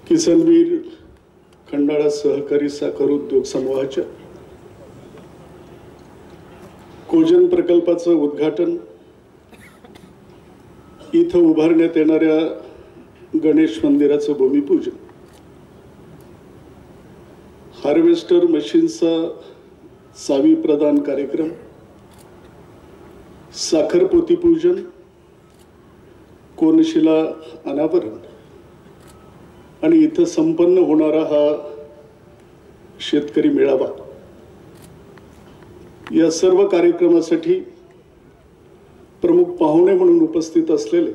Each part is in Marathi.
किसनवीर खंडाळा सहकारी साखर उद्योग समूहाच्या कोजन प्रकल्पाचं उद्घाटन, इथं उभारण्यात येणाऱ्या गणेश मंदिराचं भूमिपूजन, हार्वेस्टर मशीनचा चावी प्रदान कार्यक्रम, साखर पोती पूजन, कोनशिला अनावरण आणि इथं संपन्न होणारा हा शेतकरी मेळावा, या सर्व कार्यक्रमासाठी प्रमुख पाहुणे म्हणून उपस्थित असलेले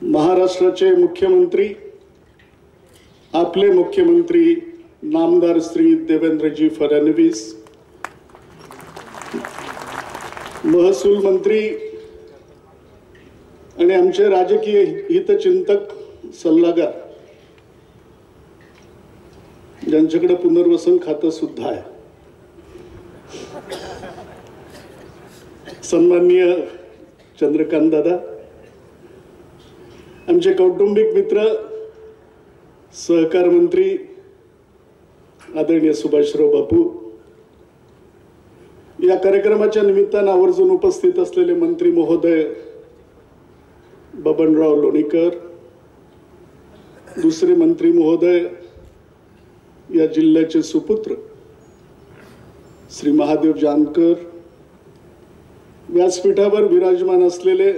महाराष्ट्राचे मुख्यमंत्री, आपले मुख्यमंत्री नामदार श्री देवेंद्रजी फडणवीस, महसूल मंत्री आणि आमचे राजकीय हितचिंतक सल्लागार, ज्यांच्याकडे पुनर्वसन खातं सुद्धा आहे, सन्माननीय चंद्रकांत दादा, आमचे कौटुंबिक मित्र, सहकार मंत्री आदरणीय सुभाषराव बापू, या कार्यक्रमाच्या निमित्तानं आवर्जून उपस्थित असलेले मंत्री महोदय बबनराव लोणीकर, दुसरे मंत्री महोदय, या जिल्ह्याचे सुपुत्र श्री महादेव जानकर, व्यासपीठावर विराजमान असलेले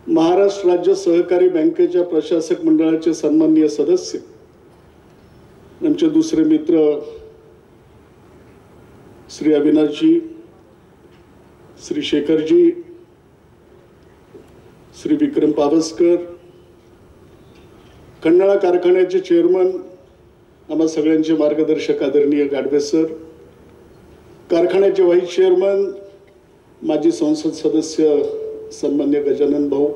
महाराष्ट्र राज्य सहकारी बँकेच्या प्रशासक मंडळाचे सन्माननीय सदस्य, आमचे दुसरे मित्र श्री अविनाशजी, श्री शेखरजी, श्री विक्रम पावसकर, खंडाळा कारखान्याचे चेअरमन, आम्हा सगळ्यांचे मार्गदर्शक आदरणीय गाडवे सर, कारखान्याचे व्हाईस चेअरमन, माजी संसद सदस्य सन्मान्य गजानन भाऊ,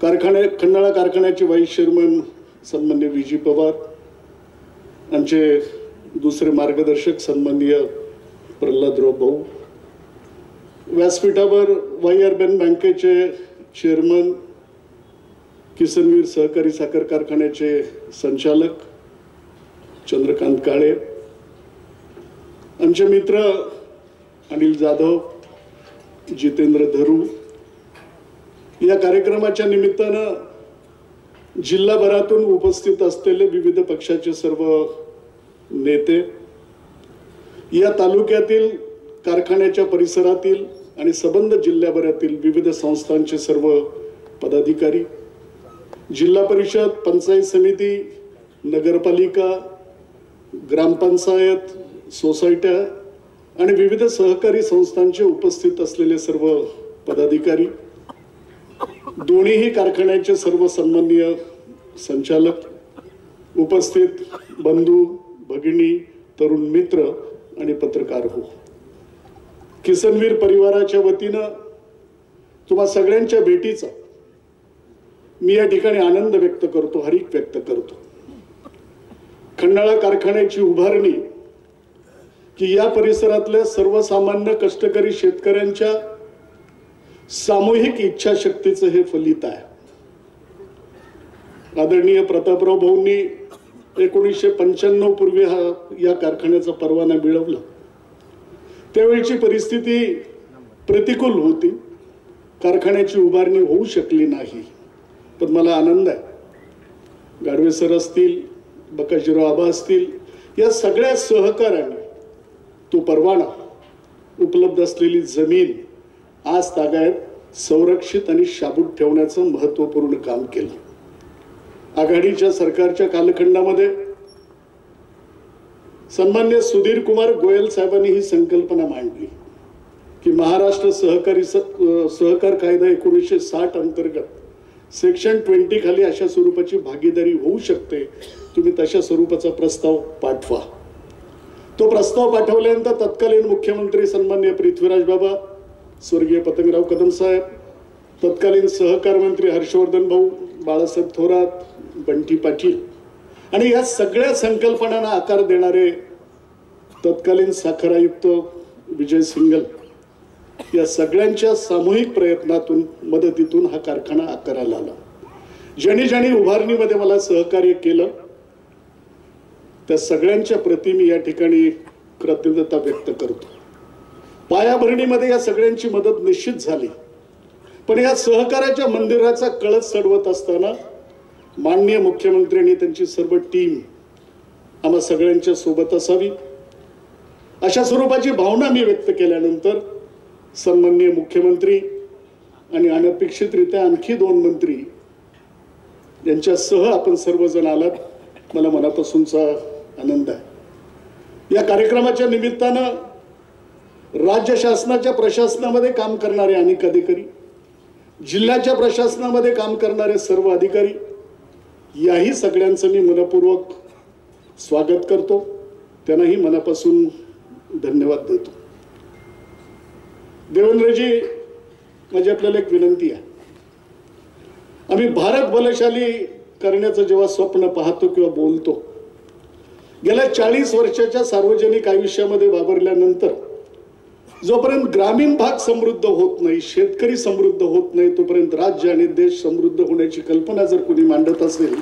खंडाळा कारखान्याचे व्हाईस चेअरमन सन्मान्य विजी पवार, आमचे दुसरे मार्गदर्शक सन्माननीय प्रल्हादराव भाऊ, व्यासपीठावर वाई अर्बन बँकेचे चेअरमन, किसनवीर सहकारी साखर कारखान्याचे संचालक चंद्रकांत काळे, आमचे मित्र अनिल जाधव, जितेंद्र धरू, या कार्यक्रमाच्या निमित्तानं जिल्हाभरातून उपस्थित असलेले विविध पक्षाचे सर्व नेते, या तालुक्यातील, कारखान्याच्या परिसरातील आणि संबंध जिल्ह्याभरातील विविध संस्थांचे सर्व पदाधिकारी, जिल्हा परिषद, पंचायत समिती, नगरपालिका, ग्रामपंचायत, सोसायट्या आणि विविध सहकारी संस्थांचे उपस्थित असलेले सर्व पदाधिकारी, दोन्हीही कारखान्याचे सर्व सन्माननीय संचालक, उपस्थित बंधू भगिनी, तरुण मित्र आणि पत्रकार हो, किसनवीर परिवाराच्या वतीनं तुम्हा सगळ्यांच्या भेटीचा मी या ठिकाणी आनंद व्यक्त करतो, हरिक व्यक्त करतो. खंडाळा कारखान्याची उभारणी की या परिसरातल्या सर्वसामान्य कष्टकरी शेतकऱ्यांच्या सामूहिक इच्छाशक्तीचं हे फलित आहे. आदरणीय प्रतापराव भाऊंनी 1995 पूर्वी या कारखान्याचा परवाना मिळवला. त्यावेळची परिस्थिती प्रतिकूल होती, कारखान्याची उभारणी होऊ शकली नाही. पण मला आनंद आहे, गाडवे सर असतील, बकाजीराव आबा असतील, या सगळ्या सहकार्याने तो परवाना, उपलब्ध असलेली जमीन आज तागायत संरक्षित आणि शाबूत ठेवण्याचं महत्त्वपूर्ण काम केलं. आघाडीच्या सरकारच्या कालखंडामध्ये सन्मान्य सुधीर कुमार गोयल साहेबांनी ही संकल्पना मांडली की महाराष्ट्र सहकार कायदा 1960 अंतर्गत सेक्शन 20 खाली अशा स्वरूपाची भागीदारी होऊ शकते, तुम्ही तशा स्वरूपाचा प्रस्ताव पाठवा. तो प्रस्ताव पाठवल्यानंतर तत्कालीन मुख्यमंत्री सन्मान्य पृथ्वीराज बाबा, स्वर्गीय पतंगराव कदम साहेब, तत्कालीन सहकार मंत्री हर्षवर्धन भाऊ, बाळासाहेब थोरात, बंटी पाटील आणि या सगळ्या संकल्पनांना आकार देणारे तत्कालीन साखर आयुक्त विजय सिंगल या सगळ्यांच्या सामूहिक प्रयत्नातून मदतीतून हा कारखाना आकाराला आला। ज्यांनी ज्यांनी उभारणीमध्ये मला सहकार्य केलं त्या सगळ्यांच्या प्रती मी या ठिकाणी कृतज्ञता व्यक्त करतो। पायाभरणीमध्ये या सगळ्यांची मदत निश्चित झाली, पण या सहकार्याच्या मंदिराचा कळस चढवत असताना माननीय मुख्यमंत्र्यांनी त्यांची सर्व टीम आम्हा सगळ्यांच्या सोबत असावी अशा स्वरूपाची भावना मी व्यक्त केल्यानंतर सन्माननीय मुख्यमंत्री आणि अनपेक्षितरित्या आणखी 2 मंत्री यांच्यासह आपण सर्वजण आलात, मला मनापासूनचा आनंद आहे। या कार्यक्रमाच्या निमित्तानं राज्य शासनाच्या प्रशासनामध्ये काम करणारे अनेक अधिकारी, जिल्ह्याच्या प्रशासनामध्ये काम करणारे सर्व अधिकारी, याही सगळ्यांचं मी मनपूर्वक स्वागत करतो, त्यांनाही मनापासून धन्यवाद देतो। देवेंद्रजी, माझी आपल्याला एक विनंती आहे, आम्ही भारत बलशाली करण्याचं जेव्हा स्वप्न पाहतो किंवा बोलतो, गेल्या 40 वर्षाच्या सार्वजनिक आयुष्यामध्ये वावरल्यानंतर जोपर्यंत ग्रामीण भाग समृद्ध होत नाही, शेतकरी समृद्ध होत नाही, तोपर्यंत राज्य आणि देश समृद्ध होण्याची कल्पना जर कोणी मांडत असेल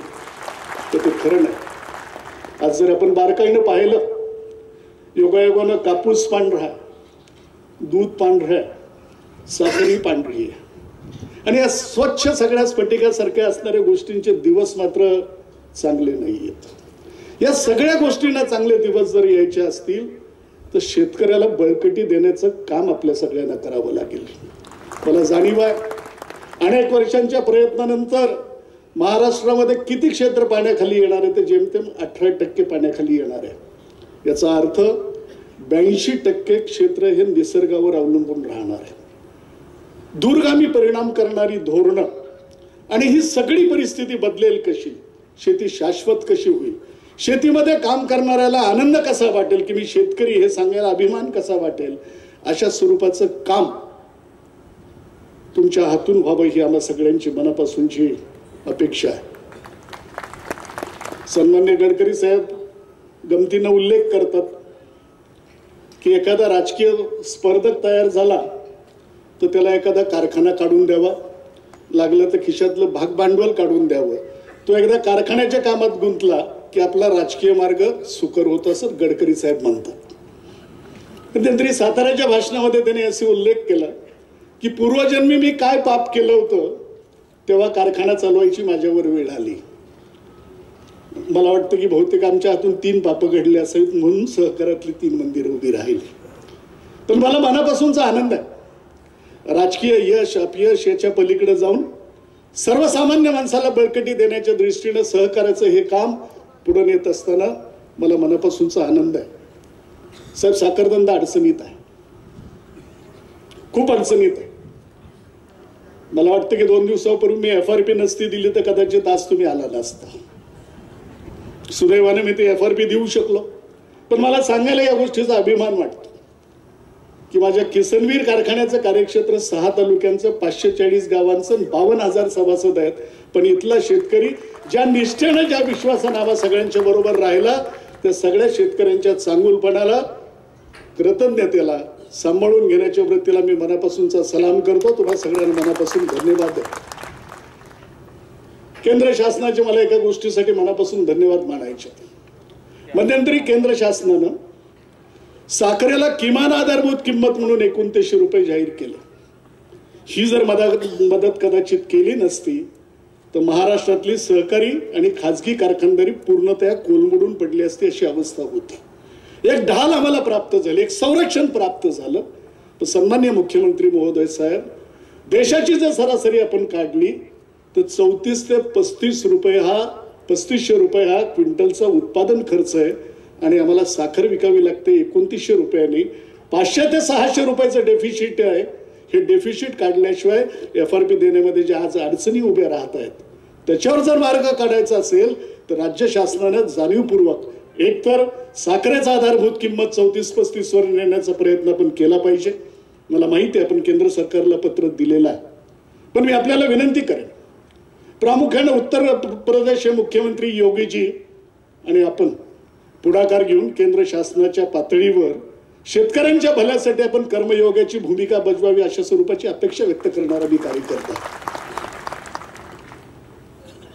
तर ते खरं नाही। आज जर आपण बारकाईनं पाहिलं, योगायोगानं कापूस पांढरा, दूध पांढरं, साखरही पांढरी आहे, आणि या स्वच्छ सगळ्या स्फटिकासारख्या असणाऱ्या गोष्टींचे दिवस मात्र चांगले नाहीयेत। या सगळ्या गोष्टींना चांगले दिवस जर यायचे असतील तर शेतकऱ्याला बळकटी देण्याचं काम आपल्या सगळ्यांना करावं लागेल। मला जाणीव आहे, अनेक वर्षांच्या प्रयत्नानंतर महाराष्ट्रामध्ये किती क्षेत्र पाण्याखाली येणार आहे, ते जेमतेम 18% पाण्याखाली येणार आहे। याचा अर्थ 82% क्षेत्र हे निसर्गावर अवलंबून राहणार आहे। दूरगामी परिणाम करणारी धोरणं आणि ही सगळी परिस्थिती बदलेल कशी, शेती शाश्वत कशी होईल, शेतीमध्ये काम करणाऱ्याला आनंद कसा वाटेल की मी शेतकरी हे सांगायला अभिमान कसा वाटेल, अशा स्वरूपाचं काम तुमच्या हातून व्हावं ही आम्हा सगळ्यांची मनापासूनची अपेक्षा आहे। सन्माननीय गडकरी साहेब गमतीनं उल्लेख करतात की एखादा राजकीय स्पर्धक तयार झाला तर त्याला एखादा कारखाना काढून द्यावा, लागलं तर खिशातलं भाग भांडवल काढून द्यावं, तो एकदा कारखान्याच्या कामात गुंतला की आपला राजकीय मार्ग सुकर होत असं गडकरी साहेब म्हणतात। मध्यंतरी साताऱ्याच्या भाषणामध्ये त्यांनी असे उल्लेख केला की पूर्वजन्मी मी काय पाप केलं होतं तेव्हा कारखाना चालवायची माझ्यावर वेळ आली। मला वाटतं की बहुतेक आमच्या हातून 3 पाप घडले असावीत म्हणून सहकारातली 3 मंदिरं उभी राहिली। पण मला मनापासूनचा आनंद आहे, राजकीय यश अपयश याच्या पलीकडे जाऊन सर्वसामान्य माणसाला बळकटी देण्याच्या दृष्टीने सहकार्याचं हे काम पुढे नेत असताना मला मनापासूनचा आनंद आहे। साहेब, साखरधंदा अडचणीत आहे, खूप अडचणीत आहे। मला वाटतं की 2 दिवसापूर्वी मी FRP नसती दिली तर कदाचित आज तुम्ही आला नसता। सुदैवाने मी ते FRP देऊ शकलो, पण मला सांगायला या गोष्टीचा अभिमान वाटतो की माझ्या किसनवीर कारखान्याचं कार्यक्षेत्र 6 तालुक्यांचं 540 गावांचं 52,000 सभासद आहेत, पण इथला शेतकरी ज्या निष्ठेनं ज्या विश्वासानं आम्हा सगळ्यांच्या बरोबर राहिला त्या सगळ्या शेतकऱ्यांच्या चांगुलपणाला, कृतज्ञतेला, सांभाळून घेण्याच्या वृत्तीला मी मनापासूनचा सलाम करतो। तुम्हाला सगळ्यांना मनापासून धन्यवाद देतो। केंद्र शासनाचे मला एका गोष्टीसाठी मनापासून धन्यवाद मानायचे। मध्यंतरी केंद्र शासनानं साखरेला किमान आधारभूत किंमत म्हणून 2900 रुपये जाहीर केलं। ही जर मदत कदाचित केली नसती तर महाराष्ट्रातली सहकारी आणि खाजगी कारखानदारी पूर्णतः कोलमडून पडली असती अशी अवस्था होती। एक ढाल आम्हाला प्राप्त झाली, एक संरक्षण प्राप्त झालं। तर सन्माननीय मुख्यमंत्री महोदय साहेब, देशाची जर सरासरी आपण काढली तर 34 ते 35 रुपये हा 3500 रुपये हा क्विंटलचा उत्पादन खर्च आहे आणि आम्हाला साखर विकावी लागते 2900 रुपयांनी। 500 ते 600 रुपयाचं डेफिसिट आहे। हे डेफिसिट काढल्याशिवाय FRP देण्यामध्ये ज्या आज अडचणी उभ्या राहत आहेत त्याच्यावर जर मार्ग काढायचा असेल तर राज्य शासनाने जाणीवपूर्वक एकतर साखरेचा आधारभूत किंमत 34-35 वर नेण्याचा प्रयत्न आपण केला पाहिजे। मला माहिती आहे आपण केंद्र सरकारला पत्र दिलेलं आहे, पण मी आपल्याला विनंती करेन, प्रामुख्याने उत्तर प्रदेशचे मुख्यमंत्री योगीजी आणि आपण पुढाकार घेऊन केंद्र शासनाच्या पातळीवर शेतकऱ्यांच्या भल्यासाठी आपण कर्मयोगाची भूमिका बजवावी अशा स्वरूपाची अपेक्षा व्यक्त करणारा मी कार्यकर्ता.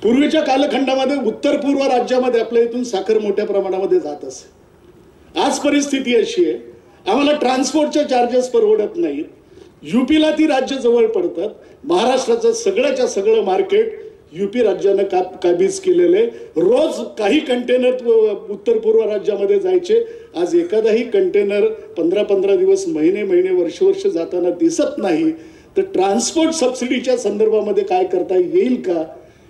पूर्वीच्या कालखंडामध्ये उत्तर पूर्व राज्यामध्ये आपल्या इथून साखर मोठ्या प्रमाणामध्ये जात असे. आज परिस्थिती अशी आहे, आम्हाला ट्रान्सपोर्टचे चार्जेस परवडत नाहीत. युपीला ती राज्य जवळ पडतात. महाराष्ट्राचं सगळ्याच्या सगळं मार्केट युपी राज्यानं काबीज केलेले. रोज काही कंटेनर उत्तर पूर्व राज्यामध्ये जायचे. आज एखादाही कंटेनर 15-15 दिवस, महिने वर्ष जाताना दिसत नाही. तर ट्रान्सपोर्ट सबसिडीच्या संदर्भामध्ये काय करता येईल का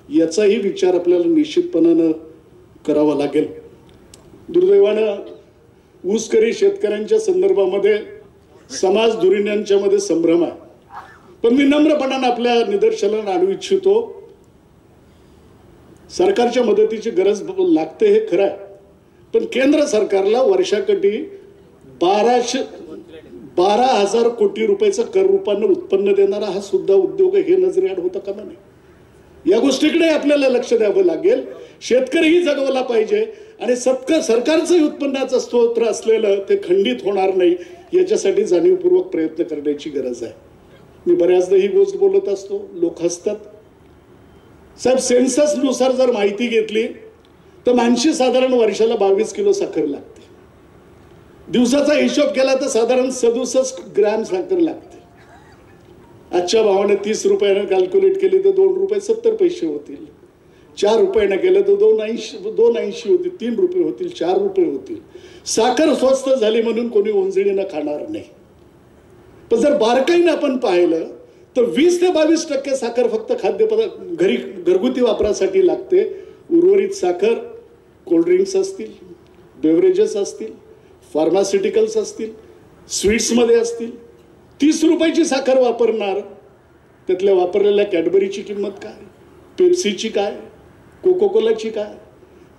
याचाही विचार आपल्याला निश्चितपणानं करावा लागेल. दुर्दैवानं ऊसकरी शेतकऱ्यांच्या संदर्भामध्ये समाज धुरीण्यांच्या मध्ये संभ्रम आहे. पण मी नम्रपणानं आपल्या निदर्शनाला आणू इच्छितो, सरकारच्या मदतीची गरज लागते हे खरं आहे. पण केंद्र सरकारला वर्षाकाठी 12,000 कोटी रुपयाचं कर रूपानं उत्पन्न देणारा हा सुद्धा उद्योग हे नजरेआड होता कामा नये. या गोष्टीकडे आपल्याला लक्ष द्यावं लागेल. शेतकरीही जगवला पाहिजे आणि सरकारचं उत्पन्नाचं स्तोत्र असलेलं ते खंडित होणार नाही याच्यासाठी जाणीवपूर्वक प्रयत्न करण्याची गरज आहे. मी बऱ्याचदा ही गोष्ट बोलत असतो, लोक हसतात. साहेब, सेन्सस नुसार जर माहिती घेतली तर माणशी साधारण वर्षाला 22 किलो साखर लागते. दिवसाचा हिशोब केला तर साधारण 67 ग्रॅम साखर लागते. आजच्या भावाने 30 रुपयानं कॅल्क्युलेट केली तर 2 रुपये 70 पैसे होतील. 4 रुपयानं केलं तर 2.80 होतील. 3 रुपये होतील, 4 रुपये होतील. साखर स्वस्त झाली म्हणून कोणी ओंजळीनं खाणार नाही. पण जर बारकाईनं आपण पाहिलं तर 20 ते 22% साखर फक्त खाद्यपदार्थ घरगुती वापरासाठी लागते. उर्वरित साखर कोल्ड्रिंक्स असतील, बेवरेजेस असतील, फार्मास्युटिकल्स असतील, स्वीट्समध्ये असतील. 30 रुपयाची साखर वापरणार, त्यातल्या वापरलेल्या कॅडबरीची किंमत काय, पेप्सीची काय, कोको कोलाची काय,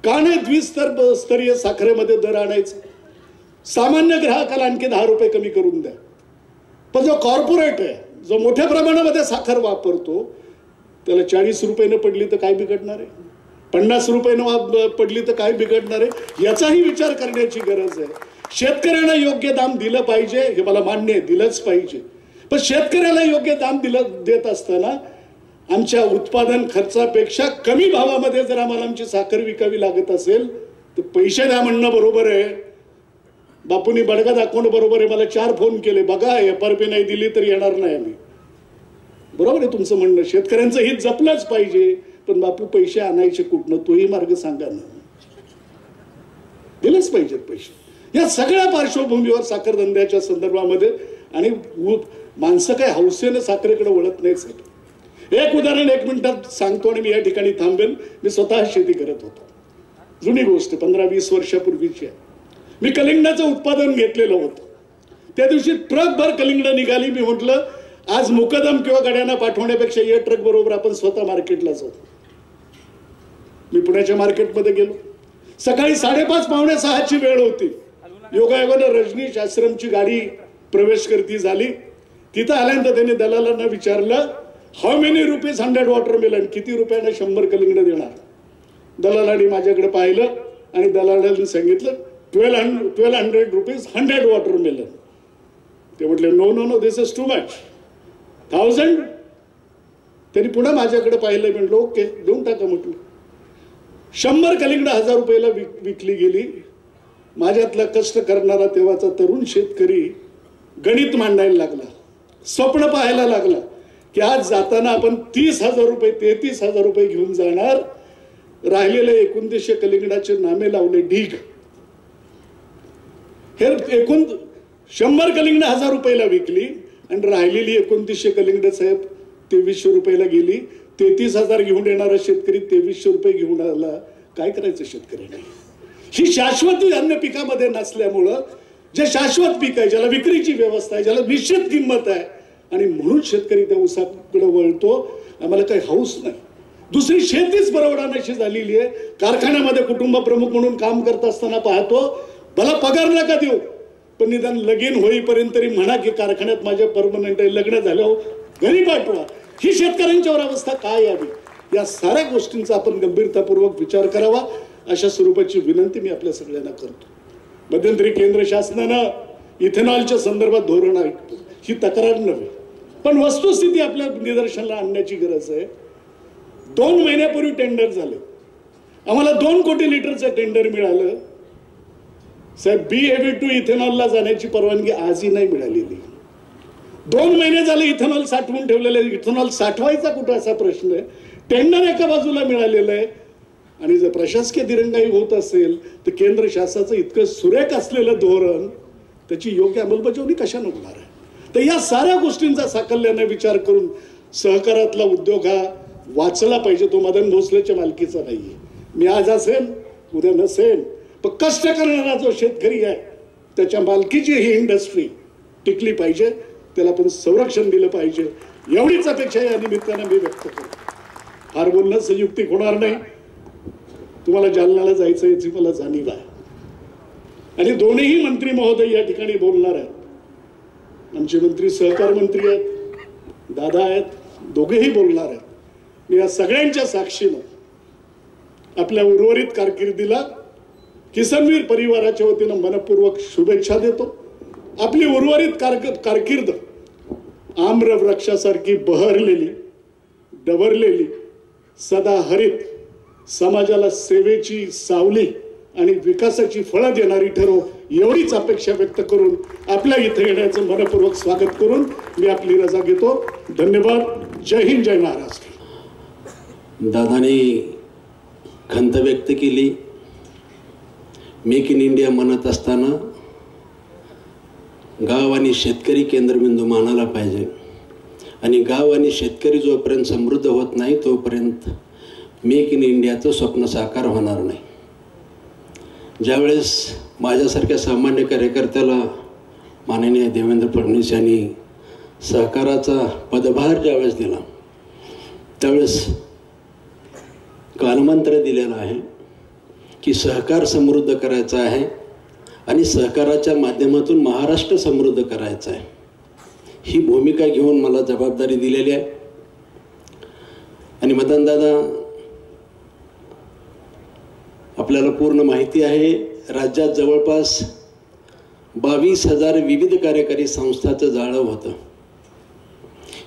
का नाही द्विस्तरीय साखरेमध्ये दर आणायचा. सामान्य ग्राहकाला आणखी 10 रुपये कमी करून द्या. पण जो कॉर्पोरेट आहे, जो मोठ्या प्रमाणामध्ये साखर वापरतो, त्याला 40 रुपयानं पडली तर काय बिघडणार आहे, 50 रुपयानं पडली तर काय बिघडणार आहे याचाही विचार करण्याची गरज आहे. शेतकऱ्यांना योग्य दाम दिलं पाहिजे, हे मला मान्य आहे, दिलंच पाहिजे. पण शेतकऱ्याला योग्य दाम देत असताना आमच्या उत्पादन खर्चापेक्षा कमी भावामध्ये जर आम्हाला आमची साखर विकावी लागत असेल तर पैसे द्या म्हणणं बरोबर आहे. बापूंनी बडगा दाखवणं बरोबर आहे. मला 4 फोन केले, बघा FRP नाही दिली तर येणार नाही आम्ही. बरोबर आहे तुमचं म्हणणं, शेतकऱ्यांचं हित जपलंच पाहिजे. पण बापू पैसे आणायचे कुठनं तोही मार्ग सांगा ना. दिलेच पाहिजेत पैसे. या सगळ्या पार्श्वभूमीवर साखर धंद्याच्या संदर्भामध्ये आणि माणसं काय हौसेनं साखरेकडे वळत नाहीच. एक उदाहरण 1 मिनिटात सांगतो आणि मी या ठिकाणी थांबेन. मी स्वतः शेती करत होतो. जुनी गोष्ट 15-20 वर्षापूर्वीची आहे. मी कलिंगडाचं उत्पादन घेतलेलं होतं. त्या दिवशी ट्रकभर कलिंगड निघाली. मी म्हटलं आज मुकदम किंवा गाड्यांना पाठवण्यापेक्षा या ट्रक बरोबर आपण स्वतः मार्केटला जाऊ. मी पुण्याच्या मार्केटमध्ये गेलो. सकाळी 5:30-5:45ची वेळ होती. योगायोगानं रजनीश आश्रमची गाडी प्रवेश करती झाली. तिथं आल्यानंतर त्यांनी दलालांना विचारलं, हाऊ मेनी रुपीज 100 वॉटरमेलन, किती रुपयानं 100 कलिंगड देणार. दलालांनी माझ्याकडे पाहिलं आणि दलालांनी सांगितलं 1200 रुपीज 100 वॉटरमेलन. ते म्हटले no this is too much, 1000. त्यांनी पुन्हा माझ्याकडे पाहिलं. म्हटलं ओके देऊन टाका. म्हटलं 100 कलिंगड 1000 रुपयाला विकली गेली. माझ्यातला कष्ट करणारा तेव्हाचा तरुण शेतकरी गणित मांडायला लागला, स्वप्न पाहायला लागला की आज जाताना आपण 30,000 रुपये 33,000 रुपये घेऊन जाणार. राहिलेले 2900 कलिंगडाचे नामे लावले ढीग. हे एकूण 100 कलिंगड 1000 रुपयाला विकली आणि राहिलेली 2900 कलिंगड साहेब 2300 रुपयाला गेली. 33,000 घेऊन येणारा शेतकरी 2300 रुपये घेऊन आला. काय करायचं शेतकऱ्याने. ही शाश्वती अन्य पिकामध्ये नसल्यामुळं जे शाश्वत पीक आहे, ज्याला विक्रीची व्यवस्था आहे, ज्याला निश्चित किंमत आहे, आणि म्हणून शेतकरी त्या ऊसाकडे वळतो. आम्हाला काही हौस नाही. दुसरी शेतीच परवडण्याची झालेली आहे. कारखान्यामध्ये कुटुंब प्रमुख म्हणून काम करत असताना पाहतो, मला पगार नका देऊ पण निदान लगीन होईपर्यंत तरी म्हणा की कारखान्यात माझ्या परमनंट आहे, लग्न झालं घरी पाठवा. ही शेतकऱ्यांच्यावर अवस्था काय यावी, या साऱ्या गोष्टींचा आपण गंभीरतापूर्वक विचार करावा अशा स्वरूपाची विनंती मी आपल्या सगळ्यांना करतो. मध्यंतरी केंद्र शासनानं इथेनॉलच्या संदर्भात धोरण ऐकतो, ही तक्रार नव्हे, पण वस्तुस्थिती आपल्या निदर्शनाला आणण्याची गरज आहे. 2 महिन्यापूर्वी टेंडर झाले, आम्हाला 2 कोटी लिटरचं टेंडर मिळालं. साहेब, BHEV-2 इथेनॉलला जाण्याची परवानगी आजही नाही मिळालेली. 2 महिने झाले इथेनॉल साठवून ठेवलेलं आहे. इथेनॉल साठवायचा कुठं असा प्रश्न आहे. टेंडर एका बाजूला मिळालेलं आहे आणि जर प्रशासकीय दिरंगाई होत असेल तर केंद्र शासनाचं इतकं सुरेख असलेलं धोरण त्याची योग्य अंमलबजावणी कशाने होणार आहे. तर या साऱ्या गोष्टींचा साकल्याने विचार करून सहकारातला उद्योग हा वाचला पाहिजे. तो मदन भोसलेच्या मालकीचा नाहीये. मी आज असेल उद्या नसेल, पण कष्ट करणारा जो शेतकरी आहे त्याच्या मालकीची ही इंडस्ट्री टिकली पाहिजे, त्याला पण संरक्षण दिलं पाहिजे, एवढीच अपेक्षा या निमित्तानं मी व्यक्त करतो. फार बोलणं संयुक्तिक होणार नाही. तुम्हाला जालन्याला जायचं याची मला जाणीव आहे आणि दोन्हीही मंत्री महोदय या ठिकाणी बोलणार आहेत. आमचे मंत्री सहकार मंत्री आहेत, दादा आहेत, दोघेही बोलणार आहेत. मी या सगळ्यांच्या साक्षीनं आपल्या उर्वरित कारकिर्दीला किसनवीर परिवाराच्या वतीनं मनपूर्वक शुभेच्छा देतो. आपली उर्वरित कारकीर्द आम्रवृक्षासारखी बहरलेली, डवरलेली, सदा हरित, समाजाला सेवेची सावली आणि विकासाची फळं देणारी ठरो, एवढीच अपेक्षा व्यक्त करून आपल्या इथे येण्याचं मनपूर्वक स्वागत करून मी आपली रजा घेतो. धन्यवाद. जय हिंद, जय महाराष्ट्र. दादाने खंत व्यक्त केली. मेक इन इंडिया म्हणत असताना गाव आणि शेतकरी केंद्रबिंदू मानायला पाहिजे आणि गाव आणि शेतकरी जोपर्यंत समृद्ध होत नाही तोपर्यंत मेक इन इंडियाचं स्वप्न साकार होणार नाही. ज्यावेळेस माझ्यासारख्या सामान्य कार्यकर्त्याला माननीय देवेंद्र फडणवीस यांनी सहकाराचा पदभार ज्यावेळेस दिला त्यावेळेस कालमंत्र दिलेलं आहे की सहकार समृद्ध करायचं आहे आणि सहकाराच्या माध्यमातून महाराष्ट्र समृद्ध करायचा आहे. ही भूमिका घेऊन मला जबाबदारी दिलेली आहे. आणि मदनदादा, आपल्याला पूर्ण माहिती आहे राज्यात जवळपास 22,000 विविध कार्यकारी संस्थांचं जाळं होतं.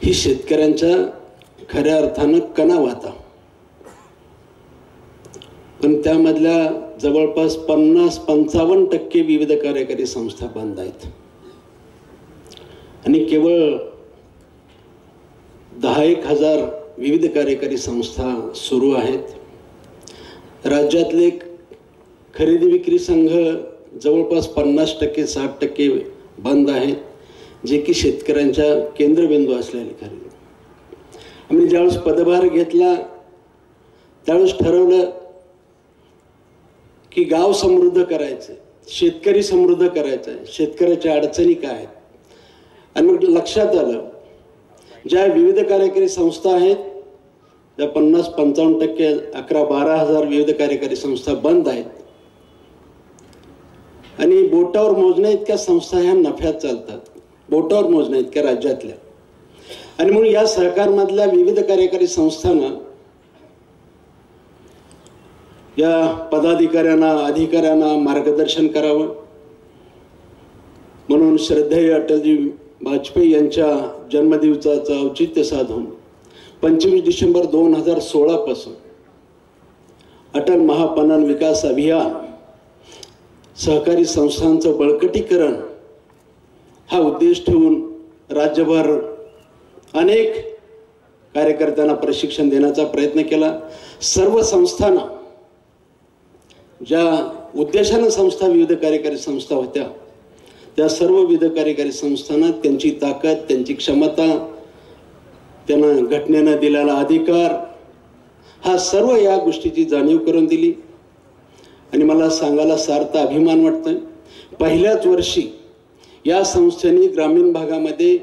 ही शेतकऱ्यांच्या खऱ्या अर्थानं कणा होता, पण त्यामधल्या जवळपास 50-55% विविध कार्यकारी संस्था बंद आहेत आणि केवळ 10,000 विविध कार्यकारी संस्था सुरू आहेत. राज्यातले खरेदी विक्री संघ जवळपास 50% 60% बंद आहेत, जे की शेतकऱ्यांच्या केंद्रबिंदू असलेले खरेदी. आम्ही ज्यावेळेस पदभार घेतला त्यावेळेस ठरवलं की गाव समृद्ध करायचं, शेतकरी समृद्ध करायचं आहे, शेतकऱ्याच्या अडचणी काय आहेत. आणि मग लक्षात आलं ज्या विविध कार्यकारी संस्था आहेत त्या 50-55% 11-12,000 विविध कार्यकारी संस्था बंद आहेत आणि बोटावर मोजण्या इतक्या संस्था ह्या नफ्यात चालतात, बोटावर मोजण्या इतक्या राज्यातल्या. आणि म्हणून या सहकारमधल्या विविध कार्यकारी संस्थांना या पदाधिकाऱ्यांना अधिकाऱ्यांना मार्गदर्शन करावं म्हणून श्रद्धेय अटलजी वाजपेयी यांच्या जन्मदिवसाचं औचित्य साधून 25 डिसेंबर 2016 पासून अटल महापणन विकास अभियान सहकारी संस्थांचं बळकटीकरण हा उद्देश ठेवून राज्यभर अनेक कार्यकर्त्यांना प्रशिक्षण देण्याचा प्रयत्न केला. सर्व संस्थांना ज्या उद्देशानं संस्था विविध कार्यकारी संस्था होत्या त्या सर्व विविध कार्यकारी संस्थांना त्यांची ताकद, त्यांची क्षमता, त्यांना घटनेनं दिलेला अधिकार हा सर्व या गोष्टीची जाणीव करून दिली. आणि मला सांगायला सार्थ अभिमान वाटतोय, पहिल्याच वर्षी या संस्थेने ग्रामीण भागामध्ये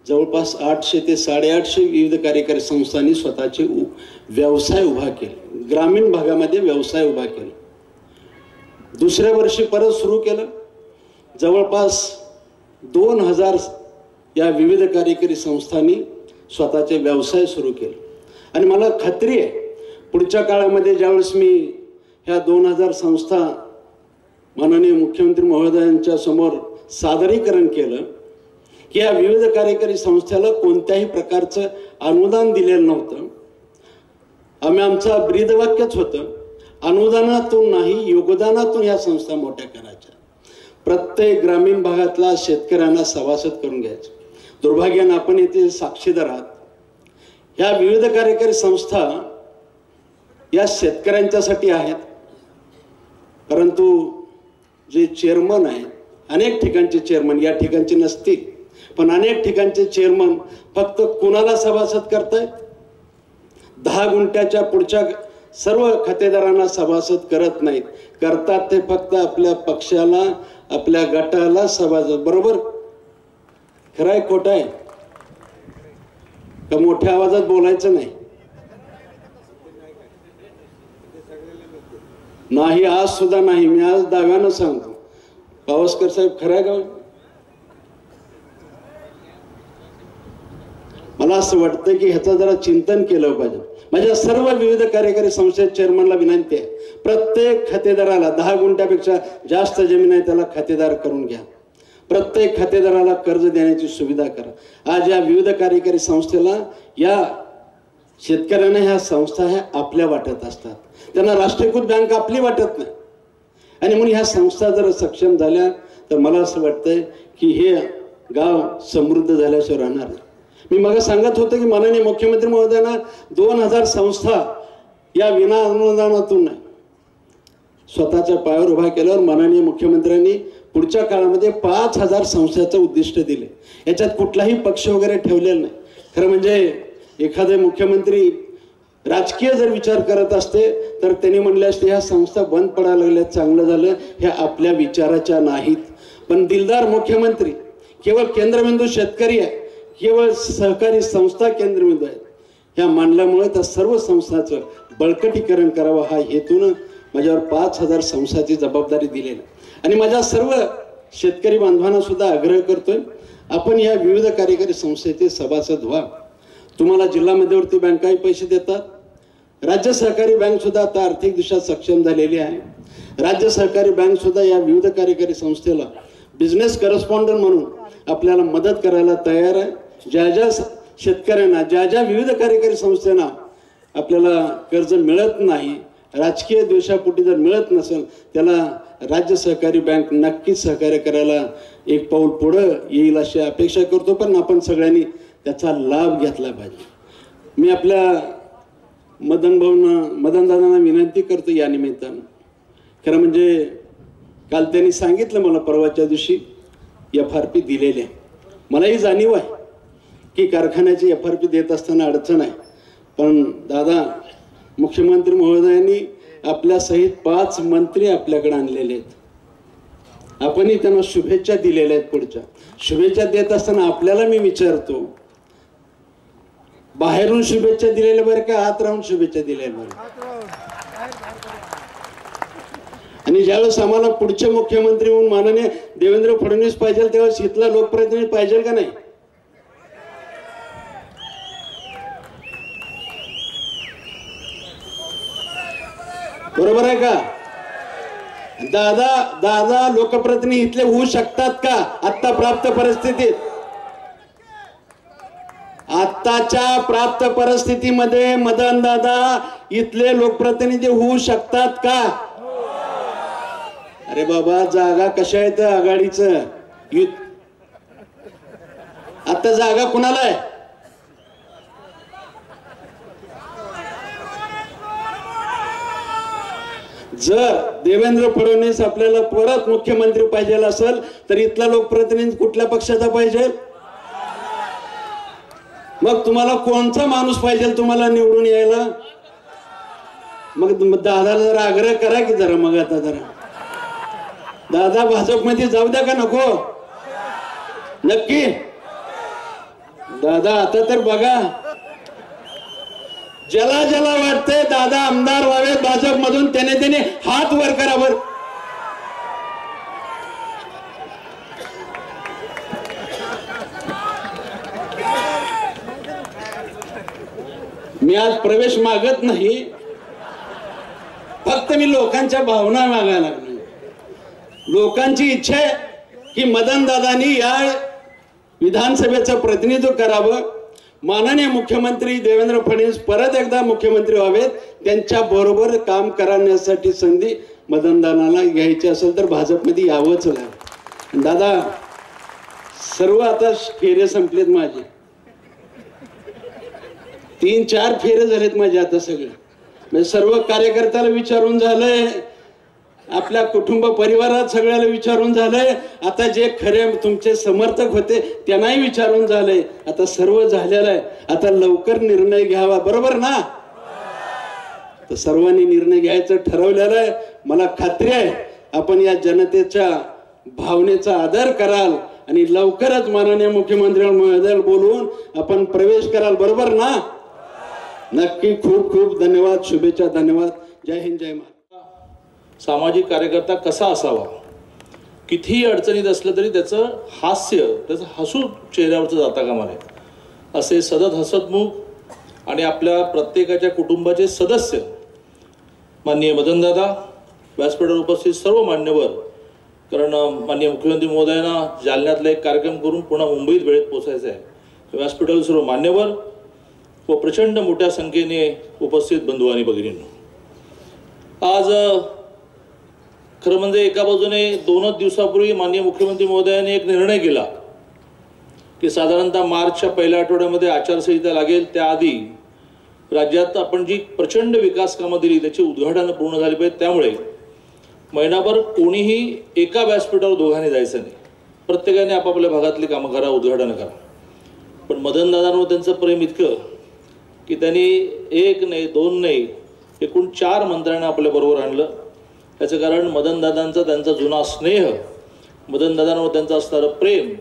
जवळपास 800 ते 850 विविध कार्यकारी संस्थांनी स्वतःचे व्यवसाय उभा केले, ग्रामीण भागामध्ये व्यवसाय उभा केला. दुसऱ्या वर्षी परत सुरू केलं. जवळपास 2000 या विविध कार्यकारी संस्थांनी स्वतःचे व्यवसाय सुरू केले. आणि मला खात्री आहे पुढच्या काळामध्ये ज्यावेळेस मी ह्या 2000 संस्था माननीय मुख्यमंत्री महोदयांच्या समोर सादरीकरण केलं की या विविध कार्यकारी संस्थेला कोणत्याही प्रकारचं अनुदान दिलेलं नव्हतं. आमचा ब्रीदवाक्यच होतं, अनुदानातून नाही योगदानातून या संस्था मोठ्या करायच्या. प्रत्येक ग्रामीण भागातला शेतकऱ्यांना सभासद करून घ्यायचं. दुर्भाग्यानं आपण येथे साक्षीदार आहात. ह्या विविध कार्यकारी संस्था या शेतकऱ्यांच्यासाठी आहेत, परंतु जे चेअरमन आहेत, अनेक ठिकाणचे चेअरमन, या ठिकाणचे नसतील पण अनेक ठिकाणचे चेअरमन फक्त कुणाला सभासद करतायत? 10 गुंठ्याच्या पुढच्या सर्व खातेदारांना सभासद करत नाहीत. करतात ते फक्त आपल्या पक्षाला, आपल्या गटाला सभासद. बरोबर? खरं आहे खोटं आहे? का मोठ्या आवाजात बोलायचं नाही? नाही, आज सुद्धा नाही. मी आज दाव्यानं सांगतो, पावसकर साहेब खरं आहे का? मला असं वाटतं की ह्याचं जरा चिंतन केलं पाहिजे. माझ्या सर्व विविध कार्यकारी संस्थे चेअरमनला विनंती आहे, प्रत्येक खातेदाराला 10 गुंठ्यापेक्षा जास्त जमीन आहे त्याला खातेदार करून घ्या. प्रत्येक खातेदाराला कर्ज देण्याची सुविधा करा. आज या विविध कार्यकारी संस्थेला, या शेतकऱ्यांना ह्या संस्था ह्या आपल्या वाटत असतात, त्यांना राष्ट्रीयकृत बँक आपली वाटत नाही. आणि म्हणून ह्या संस्था जर सक्षम झाल्या तर मला असं वाटतंय की हे गाव समृद्ध झाल्याशिवाय राहणार नाही. मी मग सांगत होतो की माननीय मुख्यमंत्री महोदयांना 2000 संस्था या विना अनुदानातून नाही, स्वतःच्या पायावर उभा केल्यावर माननीय मुख्यमंत्र्यांनी पुढच्या काळामध्ये 5000 संस्थांचं उद्दिष्ट दिले. याच्यात कुठलाही पक्ष वगैरे ठेवलेला नाही. खरं म्हणजे एखादे मुख्यमंत्री राजकीय जर विचार करत असते तर त्यांनी म्हणले असते ह्या संस्था बंद पडायला लागल्या, चांगलं झालं, ह्या आपल्या विचाराच्या नाहीत. पण दिलदार मुख्यमंत्री केवळ केंद्रबिंदू शेतकरी आहे, केवळ सहकारी संस्था केंद्रबिंदू आहेत, ह्या मांडल्यामुळे त्या सर्व संस्थांचं बळकटीकरण करावं हा हेतून माझ्यावर 5000 संस्थांची जबाबदारी दिलेली. आणि माझ्या सर्व शेतकरी बांधवांना सुद्धा आग्रह करतोय, आपण या विविध कार्यकारी संस्थेचे सभासद व्हा. तुम्हाला जिल्हा मध्यवर्ती बँकाही पैसे देतात. राज्य सहकारी बँक सुद्धा आता आर्थिकदृष्ट्या सक्षम झालेली आहे. राज्य सहकारी बँक सुद्धा या विविध कार्यकारी संस्थेला बिझनेस करस्पॉन्डंट म्हणून आपल्याला मदत करायला तयार आहे. ज्या ज्या शेतकऱ्यांना, ज्या ज्या विविध कार्यकारी संस्थांना आपल्याला कर्ज मिळत नाही, राजकीय द्वेषापोटी जर मिळत नसेल, त्याला राज्य सहकारी बँक नक्कीच सहकार्य करायला एक पाऊल पुढं येईल अशी अपेक्षा करतो. पण आपण सगळ्यांनी त्याचा लाभ घेतला पाहिजे. मी आपल्या मदनदादांना विनंती करतो या निमित्तानं. खरं म्हणजे काल त्यांनी सांगितलं मला, परवाच्या दिवशी FRP दिलेली आहे. मलाही जाणीव आहे की कारखान्याची FRP देत असताना अडचण आहे, पण दादा मुख्यमंत्री महोदयांनी आपल्या सहित 5 मंत्री आपल्याकडे आणलेले आहेत. आपणही त्यांना शुभेच्छा दिलेल्या आहेत. पुढच्या शुभेच्छा देत असताना आपल्याला मी विचारतो, बाहेरून शुभेच्छा दिलेल्या बरं का आत राहून शुभेच्छा दिलेल्या बरं? आणि ज्यावेळेस आम्हाला पुढचे मुख्यमंत्री म्हणून माननीय देवेंद्र फडणवीस पाहिजे त्यावेळेस इथला लोकप्रतिनिधी पाहिजे का नाही? बरोबर आहे का? दादा लोकप्रतिनिधी इथले होऊ शकतात का आता प्राप्त परिस्थितीत? आताच्या प्राप्त परिस्थितीमध्ये मदन दादा इथले लोकप्रतिनिधी होऊ शकतात का? अरे बाबा, जागा कशा आहेत आघाडीचं युद्ध? आता जागा कुणाला आहे? जर देवेंद्र फडणवीस आपल्याला परत मुख्यमंत्री पाहिजे असेल तर इथला लोकप्रतिनिधी कुठल्या पक्षाचा पाहिजे? मग तुम्हाला कोणता माणूस पाहिजे तुम्हाला निवडून यायला? मग दादाला जरा आग्रह करा की जरा, मग आता जरा दादा भाजपमध्ये जाऊ द्या का नको? नक्की दादा आता तर बघा, ज्याला ज्याला वाटते दादा आमदार व्हावेत भाजप मधून त्याने हात वर करा बर. मी आज प्रवेश मागत नाही, फक्त मी लोकांच्या भावना मागायला लागलो. लोकांची इच्छा आहे की मदनदादांनी या विधानसभेचं प्रतिनिधित्व करावं, माननीय मुख्यमंत्री देवेंद्र फडणवीस परत एकदा मुख्यमंत्री व्हावेत, त्यांच्या बरोबर काम करण्यासाठी संधी मदनदादांना घ्यायची असेल तर भाजपमध्ये यावंच लागेल. दादा, सर्व आता फेरे संपलेत माझे, 3-4 फेरे झालेत माझे आता सगळे. म्हणजे सर्व कार्यकर्त्याला विचारून झालंय, आपल्या कुटुंब परिवारात सगळ्याला विचारून झालंय, आता जे खरे तुमचे समर्थक होते त्यांनाही विचारून झालंय, आता सर्व झालेलं आहे. आता लवकर निर्णय घ्यावा, बरोबर ना? तर सर्वांनी निर्णय घ्यायचं ठरवलेलं आहे. मला खात्री आहे आपण या जनतेच्या भावनेचा आदर कराल आणि लवकरच माननीय मुख्यमंत्री महोदय बोलवून आपण प्रवेश कराल, बरोबर ना? नक्की. खूप खूप धन्यवाद, शुभेच्छा, धन्यवाद. जय हिंद, जय महाराष्ट्र. सामाजिक कार्यकर्ता कसा असावा, कितीही अडचणीत असलं तरी त्याचं हास्य, त्याचं हसू चेहऱ्यावरचं जाता कामा नये, असे सतत हसतमुख आणि आपल्या प्रत्येकाच्या कुटुंबाचे सदस्य माननीय मदनदादा, व्यासपीठावर उपस्थित सर्व मान्यवर, कारण माननीय मुख्यमंत्री महोदयांना जालन्यातला एक कार्यक्रम करून पुन्हा मुंबईत वेळेत पोहोचायचं आहे. व्यासपीठावर सर्व मान्यवर व प्रचंड मोठ्या संख्येने उपस्थित बंधू आणि भगिनींनो, आज खरं म्हणजे एका बाजूने 2 दिवसापूर्वी माननीय मुख्यमंत्री महोदयांनी एक निर्णय केला की साधारणतः मार्चच्या पहिल्या आठवड्यामध्ये आचारसंहिता लागेल, त्याआधी राज्यात आपण जी प्रचंड विकास कामं दिली त्याची उद्घाटनं पूर्ण झाली पाहिजे. त्यामुळे महिनाभर कोणीही एका व्यासपीठावर दोघांनी जायचं नाही, प्रत्येकाने आपापल्या भागातली कामं करा, उद्घाटनं करा. पण मदनदादांवर त्यांचं प्रेम इतकं की त्यांनी 1 नाही 2 नाही एकूण 4 मंत्र्यांना आपल्याबरोबर आणलं. याचं कारण मदनदादांचा त्यांचा जुना स्नेह, मदनदादांवर त्यांचं असणारं प्रेम,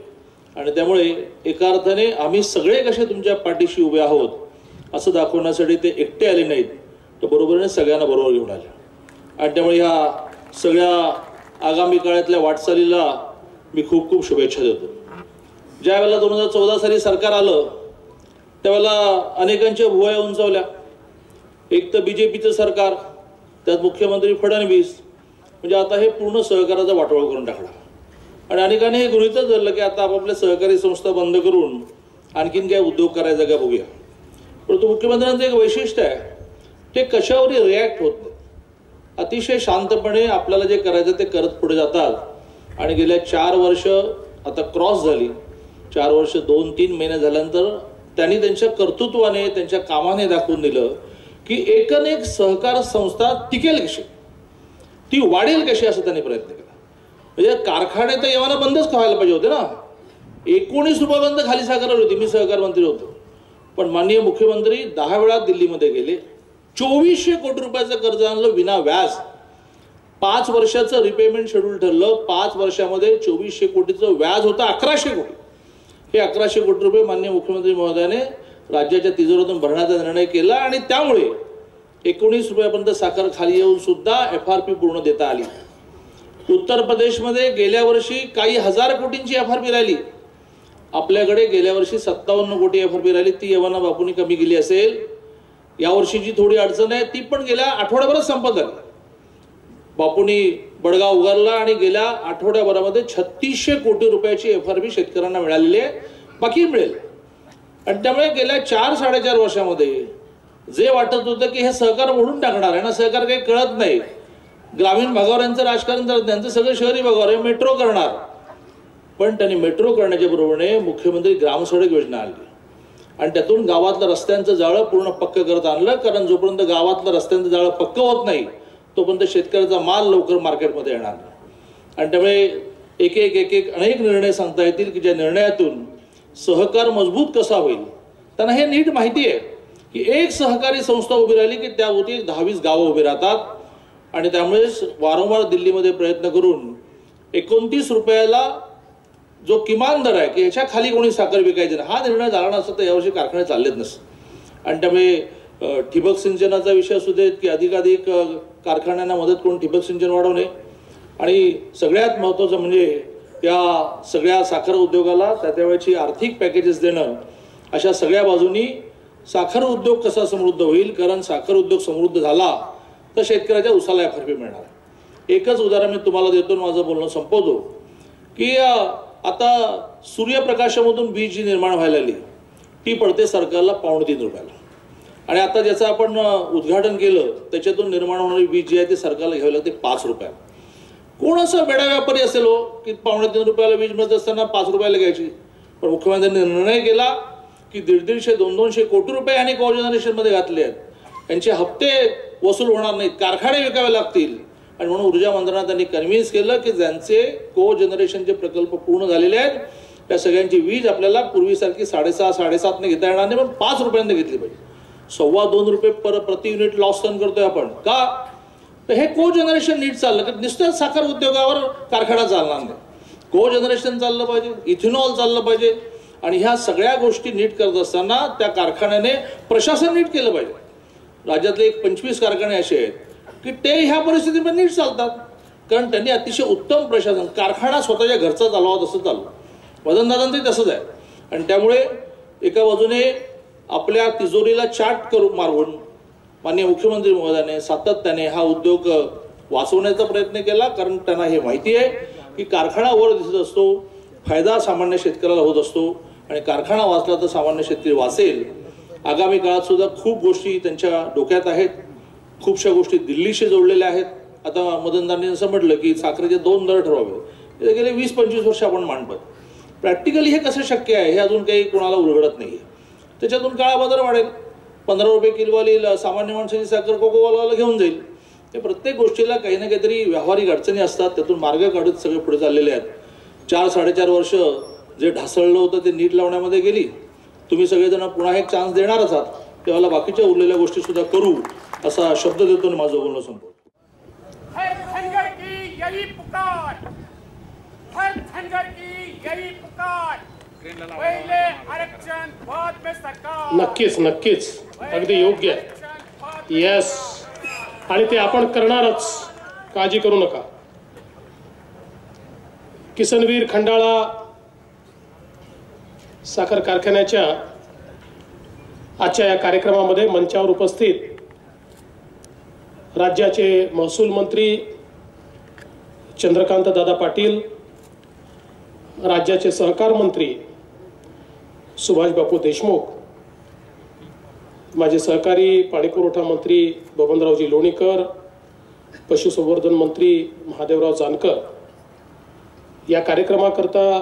आणि त्यामुळे एका अर्थाने आम्ही सगळे कसे तुमच्या पाठीशी उभे आहोत असं दाखवण्यासाठी ते एकटे आले नाहीत, तर बरोबरीने सगळ्यांना बरोबर घेऊन आले. आणि त्यामुळे ह्या सगळ्या आगामी काळातल्या वाटचालीला मी खूप खूप शुभेच्छा देतो. ज्या वेळेला 2014 साली सरकार आलं त्यावेळेला अनेकांच्या भुवया उंचावल्या. एक तर BJPचं सरकार, त्यात मुख्यमंत्री फडणवीस, म्हणजे आता हे पूर्ण सहकाराचा वाटोळ करून टाकला. आणि अनेकांनी हे गृहीतच धरलं की आता आपापल्या सहकारी संस्था बंद करून आणखीन काय उद्योग करायचा का बघूया. परंतु मुख्यमंत्र्यांचं एक वैशिष्ट्य आहे, ते कशावरही रिॲक्ट होत नाही, अतिशय शांतपणे आपल्याला जे करायचं ते करत पुढे जातात. आणि गेल्या 4 वर्ष आता क्रॉस झाली, 4 वर्ष 2-3 महिने झाल्यानंतर त्यांनी त्यांच्या कर्तृत्वाने, त्यांच्या कामाने दाखवून दिलं की एकनेक सहकार संस्था टिकेल कशी, ती वाढेल कशी, असं त्यांनी प्रयत्न केला. म्हणजे कारखाने तर येवाना बंदच व्हायला पाहिजे होते ना. 19 रुपयापर्यंत खाली साखर होती, मी सहकार मंत्री होतो. पण माननीय मुख्यमंत्री 10 वेळा दिल्लीमध्ये गेले, 2400 कोटी रुपयाचं कर्ज आणलं विना व्याज, 5 वर्षाचं रिपेमेंट शेड्यूल ठरलं, 5 वर्षामध्ये 2400 कोटीचं व्याज होतं 1100 कोटी. हे 1100 कोटी रुपये माननीय मुख्यमंत्री महोदयाने राज्याच्या तिजोरीतून भरण्याचा निर्णय केला. आणि त्यामुळे 19 रुपयापर्यंत साखर खाली येऊन सुद्धा FRP पूर्ण देता आली. उत्तर प्रदेशमध्ये गेल्या वर्षी काही हजार कोटींची FRP राहिली, आपल्याकडे गेल्या वर्षी 57 कोटी FRP राहिली. ती यवना बापूंनी कमी केली असेल. यावर्षीची थोडी अडचण आहे, ती पण गेल्या आठवड्याभरात संपत झाली. बापूंनी बडगा उगारला आणि गेल्या आठवड्याभरामध्ये 3600 कोटी रुपयाची FRP शेतकऱ्यांना मिळालेली आहे, बाकी मिळेल. आणि त्यामुळे गेल्या 4-4.5 वर्षामध्ये जे वाटत होतं की हे सहकार मोडून टाकणार आहे ना, सहकार काही कळत नाही, ग्रामीण भागावर यांचं राजकारण करत, त्यांचं सगळं शहरी भागावर आहे, मेट्रो करणार. पण त्यांनी मेट्रो करण्याच्या बरोबरीने मुख्यमंत्री ग्रामसडक योजना आणली आणि त्यातून गावातलं रस्त्यांचं जाळं पूर्ण पक्क करत आणलं. कारण जोपर्यंत गावातलं रस्त्यांचं जाळं पक्क होत नाही तोपर्यंत शेतकऱ्याचा माल लवकर मार्केटमध्ये येणार नाही. आणि त्यामुळे एक अनेक निर्णय सांगता येतील की ज्या निर्णयातून सहकार मजबूत कसा होईल. त्यांना हे नीट माहिती आहे की एक सहकारी संस्था उभी राहिली की त्याभोवती 10-20 गावं उभी राहतात. आणि त्यामुळे वारंवार दिल्लीमध्ये प्रयत्न करून 29 रुपयाला जो किमान दर आहे की ह्याच्या खाली कोणी साखर विकायची नाही, हा निर्णय झाला नसता तर यावर्षी कारखाने चाललेच नसते. आणि त्यामुळे ठिबक सिंचनाचा विषय असू देत की अधिकाधिक कारखान्यांना मदत करून ठिबक सिंचन वाढवणे, आणि सगळ्यात महत्त्वाचं म्हणजे या सगळ्या साखर उद्योगाला त्यावेळेची आर्थिक पॅकेजेस देणं, अशा सगळ्या बाजूंनी साखर उद्योग कसा समृद्ध होईल. कारण साखर उद्योग समृद्ध झाला तर शेतकऱ्याच्या उसाला FRP मिळणार. एकच उदाहरण मी तुम्हाला देतो, माझं बोलणं संपवतो की की आता सूर्यप्रकाशामधून वीज जी निर्माण व्हायला लागली ती पडते सरकारला ₹3.25 रुपयाला, आणि आता ज्याचं आपण उद्घाटन केलं त्याच्यातून निर्माण होणारी वीज जी आहे ती सरकारला घ्यावी लागते ₹5 रुपयाला. कोण असं वेडा व्यापारी असेल हो की ₹3.25 रुपयाला वीज मिळत असताना ₹5 रुपयाला घ्यायची? पण मुख्यमंत्र्यांनी निर्णय केला की 150-200 कोटी रुपये आणि कोजनरेशनमध्ये घातले आहेत. यांचे हप्ते वसूल होणार नाहीत, कारखाने विकावे लागतील, आणि म्हणून ऊर्जा मंत्र्यांना त्यांनी कन्व्हिन्स केलं की ज्यांचे कोजनरेशनचे प्रकल्प पूर्ण झालेले आहेत त्या सगळ्यांची वीज आपल्याला पूर्वीसारखी 6.5-7.5 घेता येणार नाही, पण ₹5 रुपयांनी घेतली पाहिजे. ₹2.25 प्रति युनिट लॉस सहन करतोय आपण का? तर हे कोजनरेशन नीट चाललं की नुसत्याच साखर उद्योगावर कारखाना चालणार नाही. कोजनरेशन चाललं पाहिजे, इथेनॉल चाललं पाहिजे, आणि ह्या सगळ्या गोष्टी नीट करत असताना त्या कारखान्याने प्रशासन नीट केलं पाहिजे. राज्यातले 25 कारखाने असे आहेत की ते ह्या परिस्थितीमध्ये नीट चालतात, कारण त्यांनी अतिशय उत्तम प्रशासन, कारखाना स्वतःच्या घरचा चालवा तसं चालू. मदनदादांचंही तसंच आहे, आणि त्यामुळे एका बाजूने आपल्या तिजोरीला चाट करून मारवून माननीय मुख्यमंत्री महोदयाने सातत्याने हा उद्योग वाचवण्याचा प्रयत्न केला, कारण त्यांना हे माहिती आहे की कारखाना वर दिसत असतो, फायदा सामान्य शेतकऱ्याला होत असतो, आणि कारखाना वाचला तर सामान्य शेतकरी वाचेल. आगामी काळात सुद्धा खूप गोष्टी त्यांच्या डोक्यात आहेत, खूपशा गोष्टी दिल्लीशी जोडलेल्या आहेत. आता मदनदांनी असं म्हटलं की साखरेचे 2 दर ठरवावे, ते गेले 20-25 वर्ष आपण मांडतो. प्रॅक्टिकली हे कसं शक्य आहे हे अजून काही कोणाला उलगडत नाही. त्याच्यातून काळा बाजार वाढेल, 15 रुपये किलोवाली सामान्य माणसाची साखर कोकोवाला घेऊन जाईल. हे प्रत्येक गोष्टीला काही ना काहीतरी व्यावहारिक अडचणी असतात, त्यातून मार्ग काढत सगळे पुढे चाललेले आहेत. 4-4.5 वर्ष जे ढासळलं होतं ते नीट लावण्यामध्ये गेली. तुम्ही सगळेजण पुन्हा एक चान्स देणारच आहात, तेव्हा बाकीच्या उरलेल्या गोष्टी सुद्धा करू असा शब्द देतो आणि माझं बोलणं संपवतो. नक्कीच नक्कीच अगदी योग्य आहे. येस, आणि ते आपण करणारच, काळजी करू नका. किसनवीर खंडाळा साखर कारखान्याच्या आजच्या या कार्यक्रमामध्ये मंचावर उपस्थित राज्याचे महसूल मंत्री चंद्रकांत दादा पाटील, राज्याचे सहकार मंत्री सुभाष बापू देशमुख, माझे सहकारी पाणीपुरवठा मंत्री बबनरावजी लोणीकर, पशुसंवर्धन मंत्री महादेवराव जानकर, या कार्यक्रमाकरता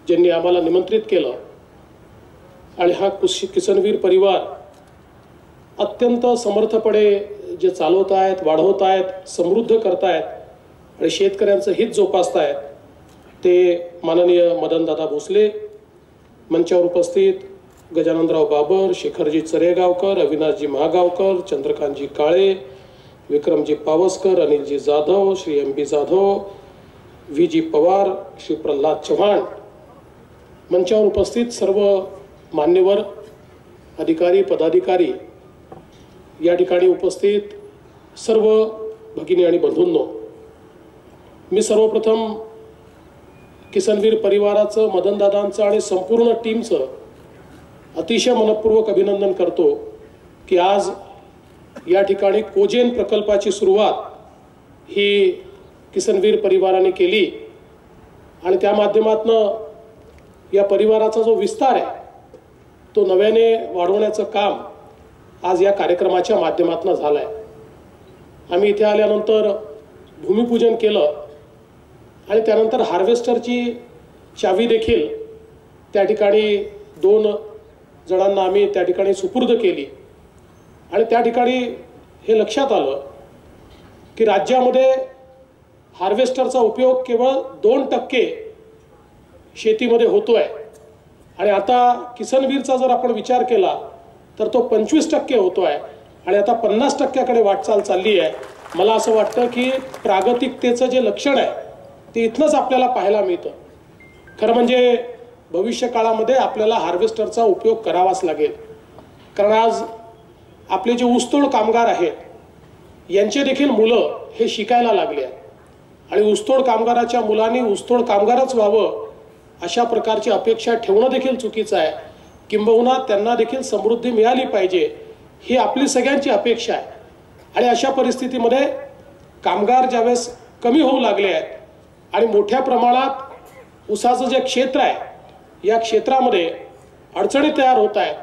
ज्यांनी आम्हाला निमंत्रित केलं, आणि हा किसनवीर परिवार अत्यंत समर्थपणे जे चालवत आहेत, वाढवत आहेत, समृद्ध करतायत आणि शेतकऱ्यांचं हित जोपासतायत, ते माननीय मदनदादा भोसले, मंचावर उपस्थित गजाननराव बाबर, शेखरजी चरेगावकर, अविनाशजी महागावकर, चंद्रकांतजी काळे, विक्रमजी पावसकर, अनिलजी जाधव, श्री MP जाधव, VG पवार, श्री प्रल्हाद चव्हाण, मंचावर उपस्थित सर्व मान्यवर अधिकारी पदाधिकारी, या ठिकाणी उपस्थित सर्व भगिनी आणि बंधूंनो, मी सर्वप्रथम किसनवीर परिवाराचं, मदनदादांचं आणि संपूर्ण टीमचं अतिशय मनपूर्वक अभिनंदन करतो की आज या ठिकाणी कोजेन प्रकल्पाची सुरुवात ही किसनवीर परिवाराने केली, आणि त्या माध्यमातून या परिवाराचा जो विस्तार आहे तो नव्याने वाढवण्याचं काम आज या कार्यक्रमाच्या माध्यमातून झालं आहे. आम्ही इथे आल्यानंतर भूमिपूजन केलं, आणि त्यानंतर हार्वेस्टरची चावी देखील त्या ठिकाणी 2 जणांना आम्ही त्या ठिकाणी सुपूर्द केली, आणि त्या ठिकाणी हे लक्षात आलं की राज्यामध्ये हार्वेस्टरचा उपयोग केवळ 2% शेतीमध्ये होतोय, आणि आता किसनवीरचा जर आपण विचार केला तर तो 25% होतोय, आणि आता 50%कडे वाटचाल चालली आहे. मला असं वाटतं की प्रागतिकतेचं जे लक्षण आहे ते इथनंच आपल्याला पाहायला मिळतं. खरं म्हणजे भविष्य काळामध्ये आपल्याला हार्वेस्टरचा उपयोग करावाच लागेल, कारण आज आपले जे ऊसतोड कामगार आहेत यांचे देखील मुलं हे शिकायला लागले आहेत, आणि ऊसतोड कामगाराच्या मुलांनी ऊसतोड कामगारच व्हावं अशा प्रकारची अपेक्षा ठेवणं देखील चुकीचं आहे. किंबहुना त्यांना देखील समृद्धी मिळाली पाहिजे ही आपली सगळ्यांची अपेक्षा आहे. आणि अशा परिस्थितीमध्ये कामगार ज्यावेळेस कमी होऊ लागले आहेत आणि मोठ्या प्रमाणात ऊसाचं जे क्षेत्र आहे या क्षेत्रामध्ये अडचणी तयार होत आहेत,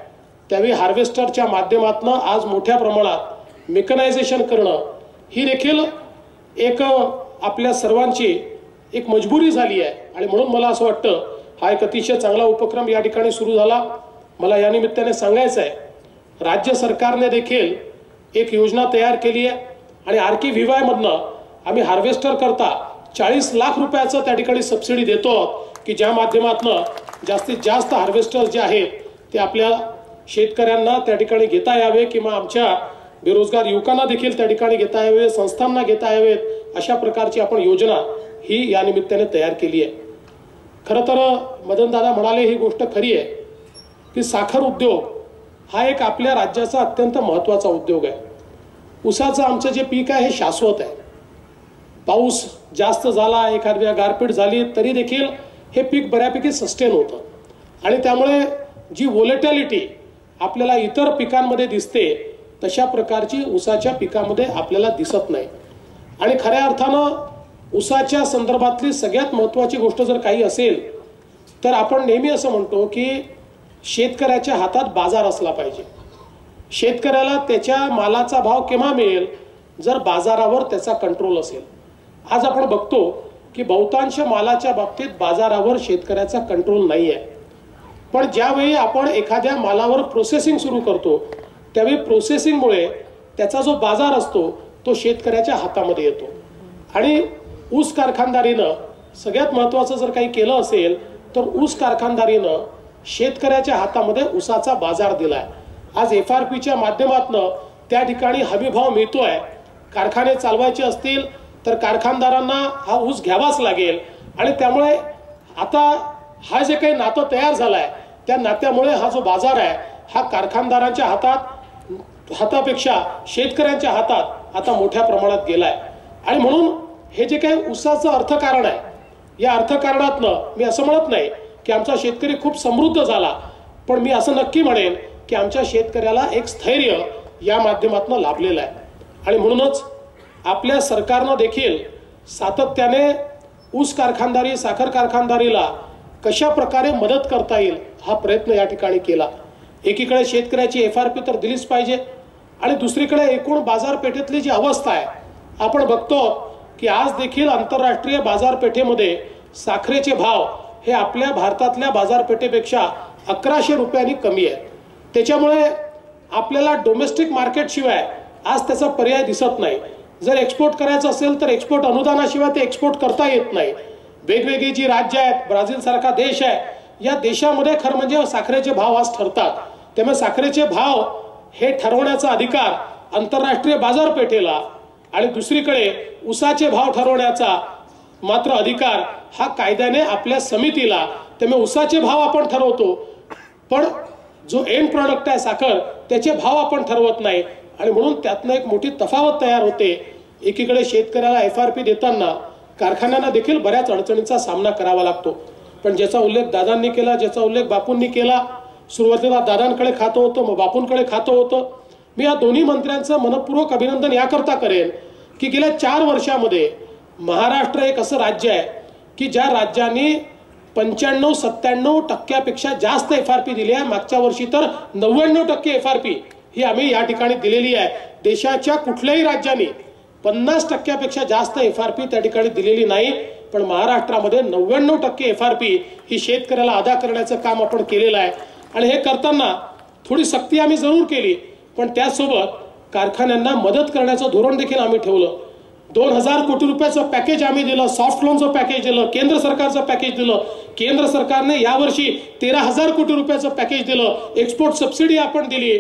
त्यावेळी हार्वेस्टरच्या माध्यमातून आज मोठ्या प्रमाणात मेकनायझेशन करणं ही देखील एक आपल्या सर्वांची एक मजबुरी झाली आहे. आणि म्हणून मला असं वाटतं हा एक अतिशय चांगला उपक्रम या ठिकाणी सुरू झाला. मला या निमित्ताने सांगायचं आहे, राज्य सरकारने देखील एक योजना तयार केली आहे आणि RKVY मधनं आम्ही हार्वेस्टर करता 40 लाख रुपयाचं त्या ठिकाणी सबसिडी देतो की ज्या माध्यमातून जास्तीत जास्त हार्वेस्टर्स जे आहेत ते आपल्या शेतकऱ्यांना त्या ठिकाणी घेता यावे किंवा आमच्या बेरोजगार युवकांना देखील त्या ठिकाणी घेता यावे, संस्थांना घेता यावेत, अशा प्रकारची आपण योजना ही या निमित्ताने तयार केली आहे. खरं तर मदनदादा म्हणाले ही गोष्ट खरी आहे की साखर उद्योग हा एक आपल्या राज्याचा अत्यंत महत्त्वाचा उद्योग आहे. ऊसाचं आमचं जे पीक आहे हे शाश्वत आहे. पाऊस जास्त झाला, एखाद्या गारपीट झाली तरी देखील हे पीक बऱ्यापैकी सस्टेन होतं आणि त्यामुळे जी व्होलेटॅलिटी आपल्याला इतर पिकांमध्ये दिसते तशा प्रकारची ऊसाच्या पिकामध्ये आपल्याला दिसत नाही. आणि खऱ्या अर्थानं ऊसाच्या संदर्भातली सगळ्यात महत्त्वाची गोष्ट जर काही असेल तर आपण नेहमी असं म्हणतो की शेतकऱ्याच्या हातात बाजार असला पाहिजे. शेतकऱ्याला त्याच्या मालाचा भाव केव्हा मिळेल जर बाजारावर त्याचा कंट्रोल असेल. आज आपण बघतो की बहुतांश मालाच्या बाबतीत बाजारावर शेतकऱ्याचा कंट्रोल नाही आहे. पण ज्यावेळी आपण एखाद्या मालावर प्रोसेसिंग सुरू करतो त्यावेळी प्रोसेसिंगमुळे त्याचा जो बाजार असतो तो शेतकऱ्याच्या हातामध्ये येतो. आणि ऊस कारखानदारीनं सगळ्यात महत्त्वाचं जर काही केलं असेल तर ऊस कारखानदारीनं शेतकऱ्याच्या हातामध्ये ऊसाचा बाजार दिलाय. आज FRPच्या माध्यमातून त्या ठिकाणी हमीभाव मिळतोय. कारखाने चालवायचे असतील तर कारखानदारांना हा ऊस घ्यावाच लागेल आणि त्यामुळे आता हा जे काही नातं तयार झालाय त्या नात्यामुळे हा जो बाजार आहे हा कारखानदारांच्या हातापेक्षा शेतकऱ्यांच्या हातात आता मोठ्या प्रमाणात गेलाय. आणि म्हणून हे जे काही ऊसाचं अर्थकारण आहे या अर्थकारणातनं मी असं म्हणत नाही की आमचा शेतकरी खूप समृद्ध झाला, पण मी असं नक्की म्हणेन की आमच्या शेतकऱ्याला एक स्थैर्य या माध्यमातून लाभलेलं आहे. आणि म्हणूनच आपल्या सरकारनं देखील सातत्याने ऊस कारखानदारी, साखर कारखानदारीला कशा प्रकारे मदत करता येईल हा प्रयत्न या ठिकाणी केला. एकीकडे शेतकऱ्याची FRP तर दिलीच पाहिजे आणि दुसरीकडे एकूण बाजारपेठेतली जी अवस्था आहे आपण बघतो की आज देखील आंतरराष्ट्रीय बाजारपेठेमध्ये साखरेचे भाव हे आपल्या भारतातल्या बाजारपेठेपेक्षा 1100 रुपयांनी कमी आहेत. त्याच्यामुळे आपल्याला डोमेस्टिक मार्केटशिवाय आज त्याचा पर्याय दिसत नाही. जर एक्सपोर्ट करायचं असेल तर एक्सपोर्ट अनुदानाशिवाय ते एक्सपोर्ट करता येत नाही. वेगवेगळी जी राज्य आहेत, ब्राझील सारखा देश आहे, या देशामध्ये खरं म्हणजे साखरेचे भाव आज ठरतात. त्यामुळे साखरेचे भाव हे ठरवण्याचा अधिकार आंतरराष्ट्रीय बाजारपेठेला आणि दुसरीकडे ऊसाचे भाव ठरवण्याचा मात्र अधिकार हा कायद्याने आपल्या समितीला. त्यामुळे ऊसाचे भाव आपण ठरवतो पण जो एंड प्रॉडक्ट आहे साखर त्याचे भाव आपण ठरवत नाही. आणि म्हणून त्यातनं एक मोठी तफावत तयार होते. एकीकडे शेतकऱ्याला FRP देताना कारखान्यांना देखील बऱ्याच अडचणींचा सामना करावा लागतो. पण ज्याचा उल्लेख दादांनी केला, ज्याचा उल्लेख बापूंनी केला, सुरुवातीला दादांकडे खातं होतं मग बापूंकडे खातं होतं. मी या दोन्ही मंत्र्यांचं मनपूर्वक अभिनंदन याकरता करेन की गेल्या 4 वर्षामध्ये महाराष्ट्र एक असं राज्य आहे की ज्या राज्यांनी 95-97% जास्त FRP दिली आहे. मागच्या वर्षी तर 99% FRP ही आम्ही या ठिकाणी दिलेली आहे. देशाच्या कुठल्याही राज्याने 50% जास्त FRP त्या ठिकाणी दिलेली नाही. पण महाराष्ट्रामध्ये 99% FRP ही शेतकऱ्याला अदा करण्याचं काम आपण केलेलं आहे. आणि हे करताना थोडी सक्ती आम्ही जरूर केली पण त्यासोबत कारखान्यांना मदत करण्याचं धोरण देखील आम्ही ठेवलं. 2000 कोटी रुपयाचं पॅकेज आम्ही दिलं, सॉफ्ट लोनचं पॅकेज दिलं, केंद्र सरकारचं पॅकेज दिलं. केंद्र सरकारने यावर्षी 13,000 कोटी रुपयाचं पॅकेज दिलं. एक्सपोर्ट सबसिडी आपण दिली.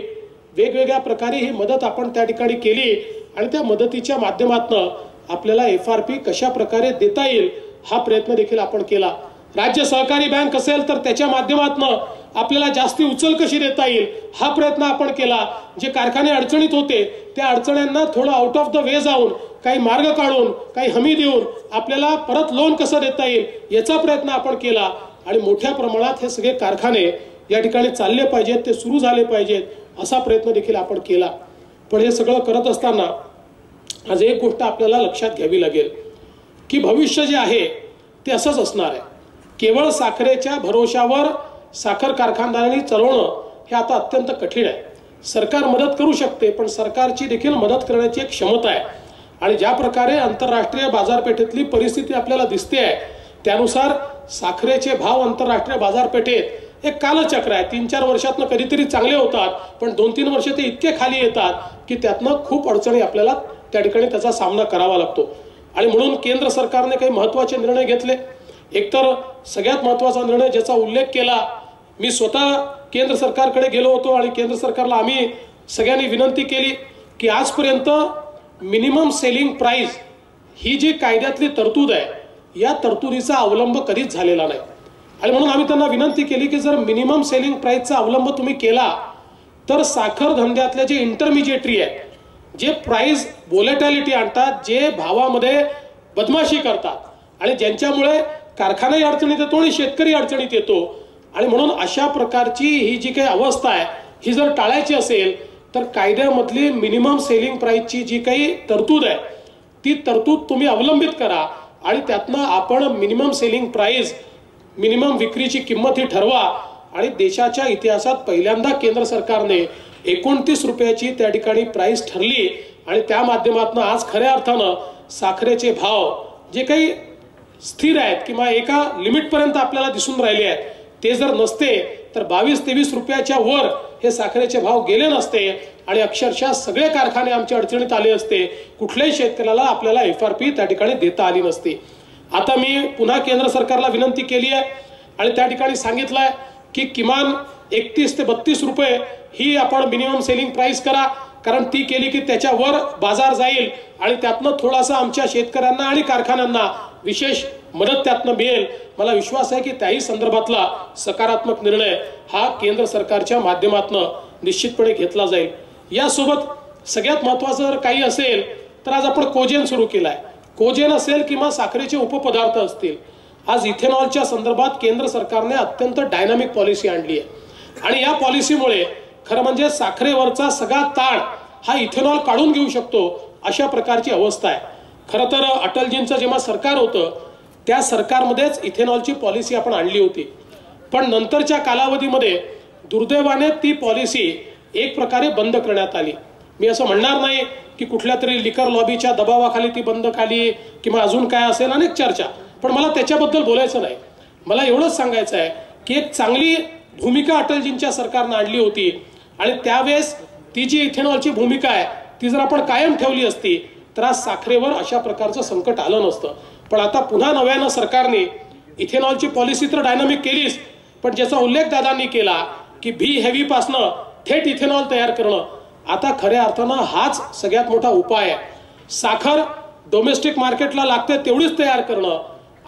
वेगवेगळ्या प्रकारे ही मदत आपण त्या ठिकाणी केली आणि त्या मदतीच्या माध्यमातून आपल्याला FRP कशा प्रकारे देता येईल हा प्रयत्न देखील आपण केला. राज्य सहकारी बँक असेल तर त्याच्या माध्यमातून आपल्याला जास्ती उचल कशी देता येईल हा प्रयत्न आपण केला. जे कारखाने अडचणीत होते त्या अडचण्यांना थोडं आउट ऑफ द वे जाऊन काही मार्ग काढून काही हमी देऊन आपल्याला परत लोन कसं देता येईल याचा प्रयत्न आपण केला. आणि मोठ्या प्रमाणात हे सगळे कारखाने या ठिकाणी चालले पाहिजेत, ते सुरू झाले पाहिजेत असा प्रयत्न देखील आपण केला. पण हे सगळं करत असताना आज एक गोष्ट आपल्याला लक्षात घ्यावी लागेल की भविष्य जे आहे ते असंच असणार आहे केवळ साखरेच्या भरोशावर साखर कारखानदारांनी चालवणं हे आता अत्यंत कठीण आहे. सरकार मदत करू शकते, पण सरकारची देखील मदत करण्याची एक क्षमता आहे. आणि ज्या प्रकारे आंतरराष्ट्रीय बाजारपेठेतली परिस्थिती आपल्याला दिसते आहे त्यानुसार साखरेचे भाव आंतरराष्ट्रीय बाजारपेठेत एक कालचक्र आहे. 3-4 वर्षातनं कधीतरी चांगले होतात, पण 2-3 वर्ष ते इतके खाली येतात की त्यातनं खूप अडचणी आपल्याला त्या ठिकाणी त्याचा सामना करावा लागतो. आणि म्हणून केंद्र सरकारने काही महत्त्वाचे निर्णय घेतले. एकतर सगळ्यात महत्त्वाचा निर्णय ज्याचा उल्लेख केला, मी स्वतः केंद्र सरकारकडे गेलो होतो आणि केंद्र सरकारला आम्ही सगळ्यांनी विनंती केली की आजपर्यंत मिनिमम सेलिंग प्राइस ही जी कायद्यातली तरतूद आहे या तरतुदीचा अवलंब कधीच झालेला नाही. आणि म्हणून आम्ही त्यांना विनंती केली की जर मिनिमम सेलिंग प्राइसचा अवलंब तुम्ही केला तर साखर धंद्यातले जे इंटरमिजिएटरी आहेत, जे प्राइस व्होलेटॅलिटी आणतात, जे भावामध्ये बदमाशी करतात आणि ज्यांच्यामुळे कारखानाही अडचणीत येतो आणि शेतकरी अडचणीत येतो. आणि म्हणून अशा प्रकारची ही जी काही अवस्था आहे ही जर टाळायची असेल तर कायद्यामधली मिनिमम सेलिंग प्राइसची जी काही तरतूद आहे ती तरतूद तुम्ही अवलंबित करा आणि त्यातनं आपण मिनिमम सेलिंग प्राइस, मिनिमम विक्रीची किंमत ही ठरवा. आणि देशाच्या इतिहासात पहिल्यांदा केंद्र सरकारने 29 रुपयाची त्या ठिकाणी प्राइस ठरली आणि त्या माध्यमातून आज खऱ्या अर्थानं साखरेचे भाव जे काही स्थिर आहेत किंवा एका लिमिटपर्यंत आपल्याला दिसून राहिले आहेत ते जर नसते तर 22-23 रुपयाच्या वर हे साखरेचे भाव गेले नसते आणि अक्षरशः सगळे कारखाने आमच्या अडचणीत आले असते. कुठल्याही शेतकऱ्याला आपल्याला FRP त्या ठिकाणी देता आली नसती. आता मी पुन्हा केंद्र सरकारला विनंती केली आहे आणि त्या ठिकाणी सांगितलंय की किमान 31 ते 32 रुपये ही आपण मिनिमम सेलिंग प्राइस करा, कारण ती केली की त्याच्यावर बाजार जाईल आणि त्यातनं थोडासा आमच्या शेतकऱ्यांना आणि कारखान्यांना विशेष मदत त्यातनं मिळेल. मला विश्वास आहे की त्याही संदर्भातला सकारात्मक निर्णय हा केंद्र सरकारच्या माध्यमातून निश्चितपणे घेतला जाईल. यासोबत सगळ्यात महत्त्वाचं जर काही असेल तर आज आपण कोजेन सुरू केलाय. कोजेन असेल किंवा साखरेचे उपपदार्थ असतील, आज इथेनॉलच्या संदर्भात केंद्र सरकारने अत्यंत डायनामिक पॉलिसी आणली आहे आणि या पॉलिसीमुळे खरं म्हणजे साखरेवरचा सगळा ताण हा इथेनॉल काढून घेऊ शकतो अशा प्रकारची अवस्था आहे. खरं तर अटलजींचं जेव्हा सरकार होतं त्या सरकारमध्येच इथेनॉलची पॉलिसी आपण आणली होती, पण नंतरच्या कालावधीमध्ये दुर्दैवाने ती पॉलिसी एक प्रकारे बंद करण्यात आली. मी असं म्हणणार नाही की कुठल्या तरी लिकर लॉबीच्या दबावाखाली ती बंद केली किंवा अजून काय असेल, अनेक चर्चा, पण मला त्याच्याबद्दल बोलायचं नाही. मला एवढंच सांगायचं आहे की एक चांगली भूमिका अटलजींच्या सरकारनं आणली होती आणि त्यावेळेस ती जी इथेनॉलची भूमिका आहे ती जर आपण कायम ठेवली असती तर आज साखरेवर अशा प्रकारचं संकट आलं नसतं. पण आता पुन्हा नव्यानं सरकारने इथेनॉलची पॉलिसी तर डायनामिक केलीच, पण ज्याचा उल्लेख दादांनी केला की बी हेवी पासनं थेट इथेनॉल तयार करणं, आता खऱ्या अर्थानं हाच सगळ्यात मोठा उपाय आहे. साखर डोमेस्टिक मार्केटला लागते तेवढीच तयार करणं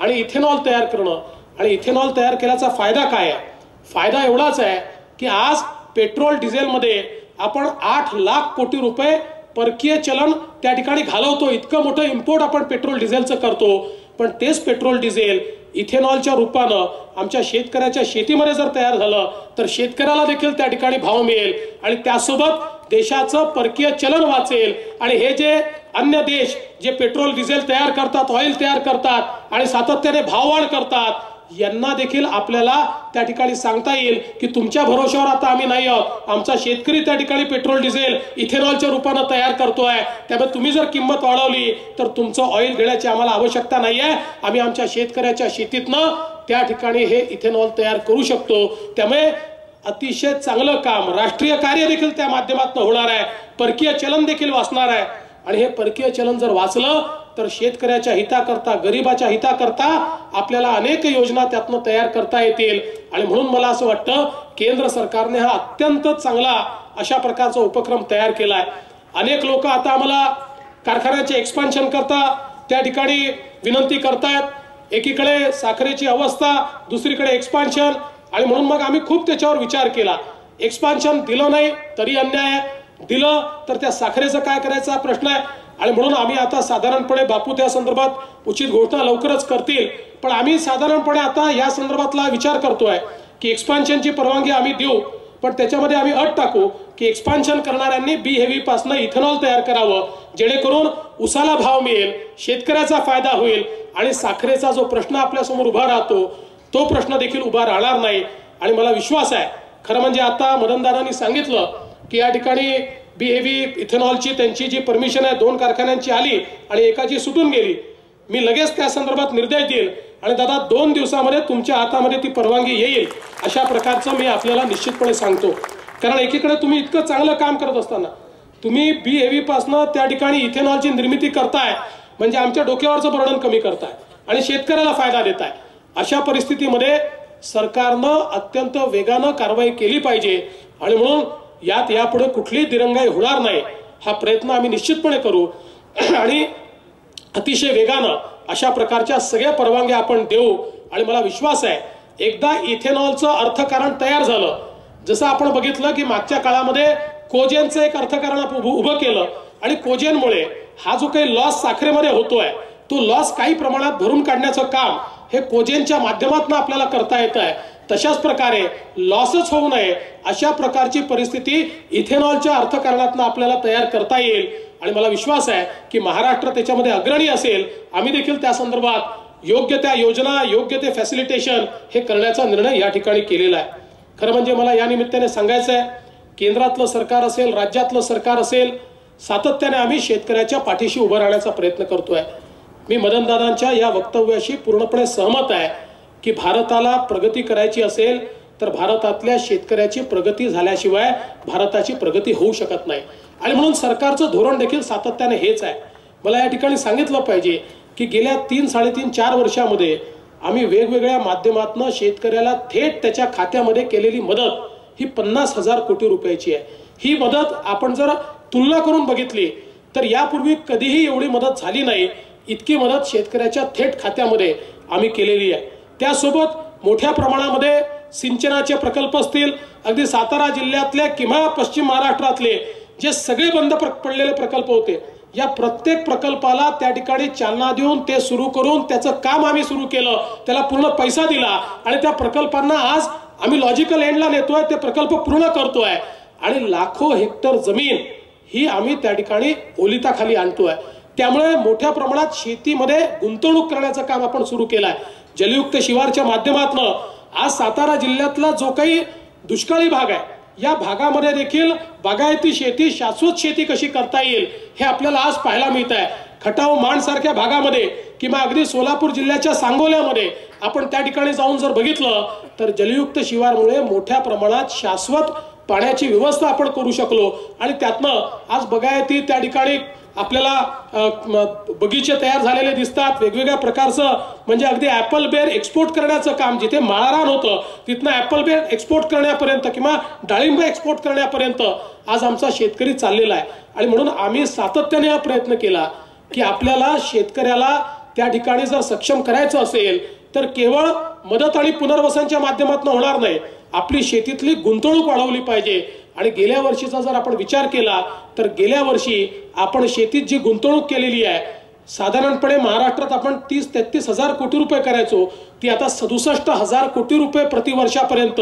आणि इथेनॉल तयार करणं. आणि इथेनॉल तयार केल्याचा फायदा काय आहे? फायदा एवढाच आहे की आज पेट्रोल डिझेलमध्ये आपण 8 लाख कोटी रुपये परकीय चलन त्या ठिकाणी घालवतो. इतकं मोठं इम्पोर्ट आपण पेट्रोल डिझेलचं करतो, पण तेच पेट्रोल डिझेल इथेनॉलच्या रूपानं आमच्या शेतकऱ्याच्या शेतीमध्ये जर तयार झालं तर शेतकऱ्याला देखील त्या ठिकाणी भाव मिळेल आणि त्यासोबत देशाचं परकीय चलन वाचेल. आणि हे जे अन्य देश जे पेट्रोल डिझेल तयार करतात, ऑइल तयार करतात आणि सातत्याने भाववाढ करतात, यांना देखील आपल्याला त्या ठिकाणी सांगता येईल की तुमच्या भरोशावर आता आम्ही नाही आहोत, आमचा शेतकरी त्या ठिकाणी पेट्रोल डिझेल इथेनॉलच्या रूपानं तयार करतोय, त्यामुळे तुम्ही जर किंमत वाढवली तर तुमचं ऑइल घेण्याची आम्हाला आवश्यकता नाहीये, आम्ही आमच्या शेतकऱ्याच्या शेतीतनं त्या ठिकाणी हे इथेनॉल तयार करू शकतो. त्यामुळे अतिशय चांगलं काम, राष्ट्रीय कार्य देखील त्या माध्यमातून होणार आहे, परकीय चलन देखील वाचणार आहे. आणि हे परकीय चलन जर वाचलं तर शेतकऱ्याच्या हिताकरता, गरिबाच्या हिताकरता आपल्याला अनेक योजना त्यातनं तयार करता येतील. आणि म्हणून मला असं वाटतं केंद्र सरकारने हा अत्यंत चांगला अशा प्रकारचा उपक्रम तयार केलाय. अनेक लोक आता आम्हाला कारखान्याचे एक्सपान्शन करता त्या ठिकाणी विनंती करतायत. एकीकडे साखरेची अवस्था, दुसरीकडे एक्सपान्शन. आणि म्हणून मग आम्ही खूप त्याच्यावर विचार केला. एक्सपान्शन दिलं नाही तरी अन्याय आहे, दिलं तर त्या साखरेचं काय करायचा प्रश्न आहे. आणि म्हणून आम्ही आता साधारणपणे बापू त्या संदर्भात उचित घोषणा लवकरच करतील, पण आम्ही साधारणपणे आता या संदर्भातला विचार करतोय की एक्सपान्शनची परवानगी आम्ही देऊ, पण त्याच्यामध्ये आम्ही अट टाकू की एक्सपान्शन करणाऱ्यांनी बी हेवी पासून इथेनॉल तयार करावं, जेणेकरून उसाला भाव मिळेल, शेतकऱ्याचा फायदा होईल आणि साखरेचा जो प्रश्न आपल्यासमोर उभा राहतो तो प्रश्न देखील उभा राहणार नाही. आणि मला विश्वास आहे, खरं म्हणजे आता मदनदादांनी सांगितलं की या ठिकाणी BHEV इथेनॉलची त्यांची जी परमिशन आहे 2 कारखान्यांची आली आणि एकाची सुटून गेली. मी लगेच त्या संदर्भात निर्देश देईल आणि दादा 2 दिवसामध्ये तुमच्या हातामध्ये ती परवानगी येईल अशा प्रकारचं मी आपल्याला निश्चितपणे सांगतो. कारण एकीकडे तुम्ही इतकं चांगलं काम करत असताना तुम्ही BHEV पासनं त्या ठिकाणी इथेनॉलची निर्मिती करताय, म्हणजे आमच्या डोक्यावरचं बर्डन कमी करताय आणि शेतकऱ्याला फायदा देताय. अशा परिस्थितीमध्ये सरकारनं अत्यंत वेगानं कारवाई केली पाहिजे आणि म्हणून यात यापुढे कुठलीही दिरंगाई होणार नाही हा प्रयत्न आम्ही निश्चितपणे करू आणि अतिशय वेगानं अशा प्रकारच्या सगळ्या परवानग्या आपण देऊ. आणि मला विश्वास आहे, एकदा इथेनॉलचं अर्थकारण तयार झालं, जसं आपण बघितलं की मागच्या काळामध्ये कोजेनचं एक अर्थकारण उभं केलं आणि कोजेनमुळे हा जो काही लॉस साखरेमध्ये होतोय तो लॉस काही प्रमाणात भरून काढण्याचं काम हे कोजेनच्या माध्यमातून आपल्याला करता येत आहे. तशाच प्रकारे लॉसच होऊ नये अशा प्रकारची परिस्थिती इथेनॉलच्या अर्थकारणातून आपल्याला तयार करता येईल. आणि मला विश्वास आहे की महाराष्ट्र त्याच्यामध्ये अग्रणी असेल. आम्ही देखील त्या संदर्भात योग्य त्या योजना, योग्य ते फॅसिलिटेशन हे करण्याचा निर्णय या ठिकाणी केलेला आहे. खरं म्हणजे मला या निमित्ताने सांगायचं आहे, केंद्रातलं सरकार असेल, राज्यातलं सरकार असेल, सातत्याने आम्ही शेतकऱ्याच्या पाठीशी उभं राहण्याचा प्रयत्न करतोय. मी मदनदादांच्या या वक्तव्याशी पूर्णपणे सहमत आहे की भारताला प्रगती करायची असेल तर भारतातल्या शेतकऱ्याची प्रगती झाल्याशिवाय भारताची प्रगती होऊ शकत नाही. आणि म्हणून सरकारचं धोरण देखील सातत्याने हेच आहे. मला या ठिकाणी सांगितलं पाहिजे की गेल्या 3-3.5-4 वर्षामध्ये आम्ही वेगवेगळ्या माध्यमातून शेतकऱ्याला थेट त्याच्या खात्यामध्ये केलेली मदत ही 50,000 कोटी रुपयाची आहे. ही मदत आपण जर तुलना करून बघितली तर यापूर्वी कधीही एवढी मदत झाली नाही. इतकी मदत शेतकऱ्याच्या थेट खात्यामध्ये आम्ही केलेली आहे. त्यासोबत मोठ्या प्रमाणामध्ये सिंचनाचे प्रकल्प असतील, अगदी सातारा जिल्ह्यातल्या किंवा पश्चिम महाराष्ट्रातले जे सगळे बंद पडलेले प्रकल्प होते, या प्रत्येक प्रकल्पाला त्या ठिकाणी चालना देऊन ते सुरू करून त्याचं काम आम्ही सुरू केलं, त्याला पूर्ण पैसा दिला आणि त्या प्रकल्पांना आज आम्ही लॉजिकल एंडला नेतोय, ते प्रकल्प पूर्ण करतोय आणि लाखो हेक्टर जमीन ही आम्ही त्या ठिकाणी ओलिताखाली आणतोय. त्यामुळे मोठ्या प्रमाणात शेतीमध्ये गुंतवणूक करण्याचं काम आपण सुरू केलंय. जलयुक्त शिवारच्या माध्यमातून आज सातारा जिल्ह्यातला जो काही दुष्काळी भाग आहे या भागामध्ये देखील बागायती शेती, शाश्वत शेती कशी करता येईल हे आपल्याला आज पाहायला मिळत आहे. खटाव माण सारख्या भागामध्ये किंवा अगदी सोलापूर जिल्ह्याच्या सांगोल्यामध्ये आपण त्या ठिकाणी जाऊन जर बघितलं तर जलयुक्त शिवारमुळे मोठ्या प्रमाणात शाश्वत पाण्याची व्यवस्था आपण करू शकलो आणि त्यातनं आज बागायती त्या ठिकाणी आपल्याला बगीचे तयार झालेले दिसतात. वेगवेगळ्या प्रकारचं म्हणजे अगदी ऍपल बेर एक्सपोर्ट करण्याचं काम, जिथे माळरान होतं तिथनं ऍपल बेर एक्सपोर्ट करण्यापर्यंत किंवा डाळिंब एक्सपोर्ट करण्यापर्यंत आज आमचा शेतकरी चाललेला आहे. आणि म्हणून आम्ही सातत्याने हा प्रयत्न केला की आपल्याला शेतकऱ्याला त्या ठिकाणी जर सक्षम करायचं असेल तर केवळ मदत आणि पुनर्वसनच्या माध्यमातून होणार नाही, आपली शेतीतली गुंतवणूक वाढवली पाहिजे. आणि गेल्या वर्षीचा जर आपण विचार केला तर गेल्या वर्षी आपण शेतीत जी गुंतवणूक केलेली आहे साधारणपणे महाराष्ट्रात आपण 30-33 हजार कोटी रुपये करायचो, ती आता 67,000 कोटी रुपये प्रतिवर्षापर्यंत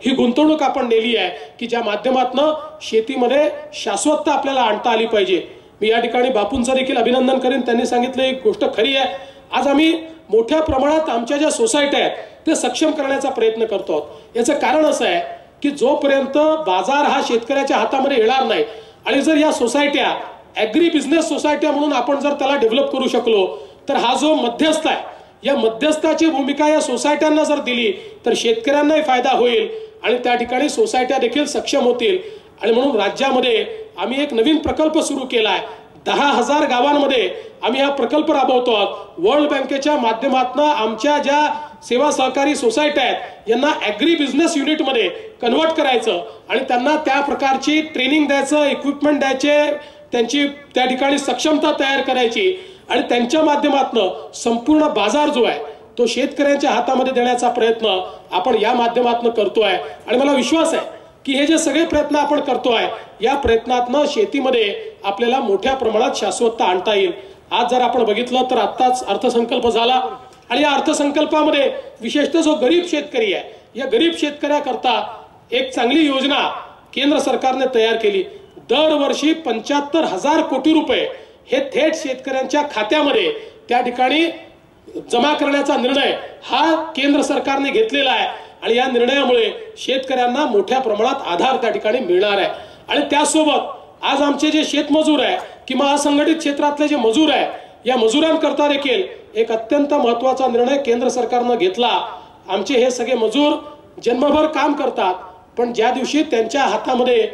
ही गुंतवणूक आपण नेली आहे की ज्या माध्यमातून शेतीमध्ये शाश्वतता आपल्याला आणता आली पाहिजे. मी या ठिकाणी बापूंचं देखील अभिनंदन करेन. त्यांनी सांगितलं एक गोष्ट खरी आहे, आज आम्ही मोठ्या प्रमाणात आमच्या ज्या सोसायट्या आहेत ते सक्षम करण्याचा प्रयत्न करतो आहोत. याचं कारण असं आहे की जोपर्यंत बाजार हा शेतकऱ्याच्या हातामध्ये येणार नाही आणि जर या सोसायट्या ॲग्री बिझनेस सोसायट्या म्हणून आपण जर त्याला डेव्हलप करू शकलो तर हा जो मध्यस्थ आहे या मध्यस्थाची भूमिका या सोसायट्यांना जर दिली तर शेतकऱ्यांनाही फायदा होईल आणि त्या ठिकाणी सोसायट्या देखील सक्षम होतील. आणि म्हणून राज्यामध्ये आम्ही एक नवीन प्रकल्प सुरू केला आहे. 10,000 गावांमध्ये आम्ही हा प्रकल्प राबवतो आहोत. वर्ल्ड बँकेच्या माध्यमातून आमच्या ज्या सेवा सहकारी सोसायट्या आहेत यांना ॲग्री बिझनेस युनिटमध्ये कन्व्हर्ट करायचं आणि त्यांना त्या प्रकारची ट्रेनिंग द्यायचं, इक्विपमेंट द्यायचे, त्यांची त्या ठिकाणी सक्षमता तयार करायची आणि त्यांच्या माध्यमातून संपूर्ण बाजार जो आहे तो शेतकऱ्यांच्या हातामध्ये देण्याचा प्रयत्न आपण या माध्यमातून करतोय. आणि मला विश्वास आहे की हे जे सगळे प्रयत्न आपण करतोय या प्रयत्नातनं शेतीमध्ये आपल्याला मोठ्या प्रमाणात शाश्वतता आणता येईल. आज जर आपण बघितलं तर आत्ताच अर्थसंकल्प झाला आणि या अर्थसंकल्पामध्ये विशेषतः जो गरीब शेतकरी आहे या गरीब शेतकऱ्याकरता एक चांगली योजना केंद्र सरकारने तयार केली. दरवर्षी 75,000 कोटी रुपये हे थेट शेतकऱ्यांच्या खात्यामध्ये त्या ठिकाणी जमा करण्याचा निर्णय हा केंद्र सरकारने घेतलेला आहे आणि या निर्णयामुळे शेतकऱ्यांना मोठ्या प्रमाणात आधार त्या ठिकाणी मिळणार आहे। आणि त्यासोबत आज आमचे जे शेतमजूर आहे किंवा असंघटित क्षेत्रातले जे मजूर आहे या मजुरांकरता देखील एक अत्यंत महत्त्वाचा निर्णय केंद्र सरकारने घेतला। आमचे हे सगळे मजूर जन्मभर काम करतात, पण ज्या दिवशी त्यांच्या हातामध्ये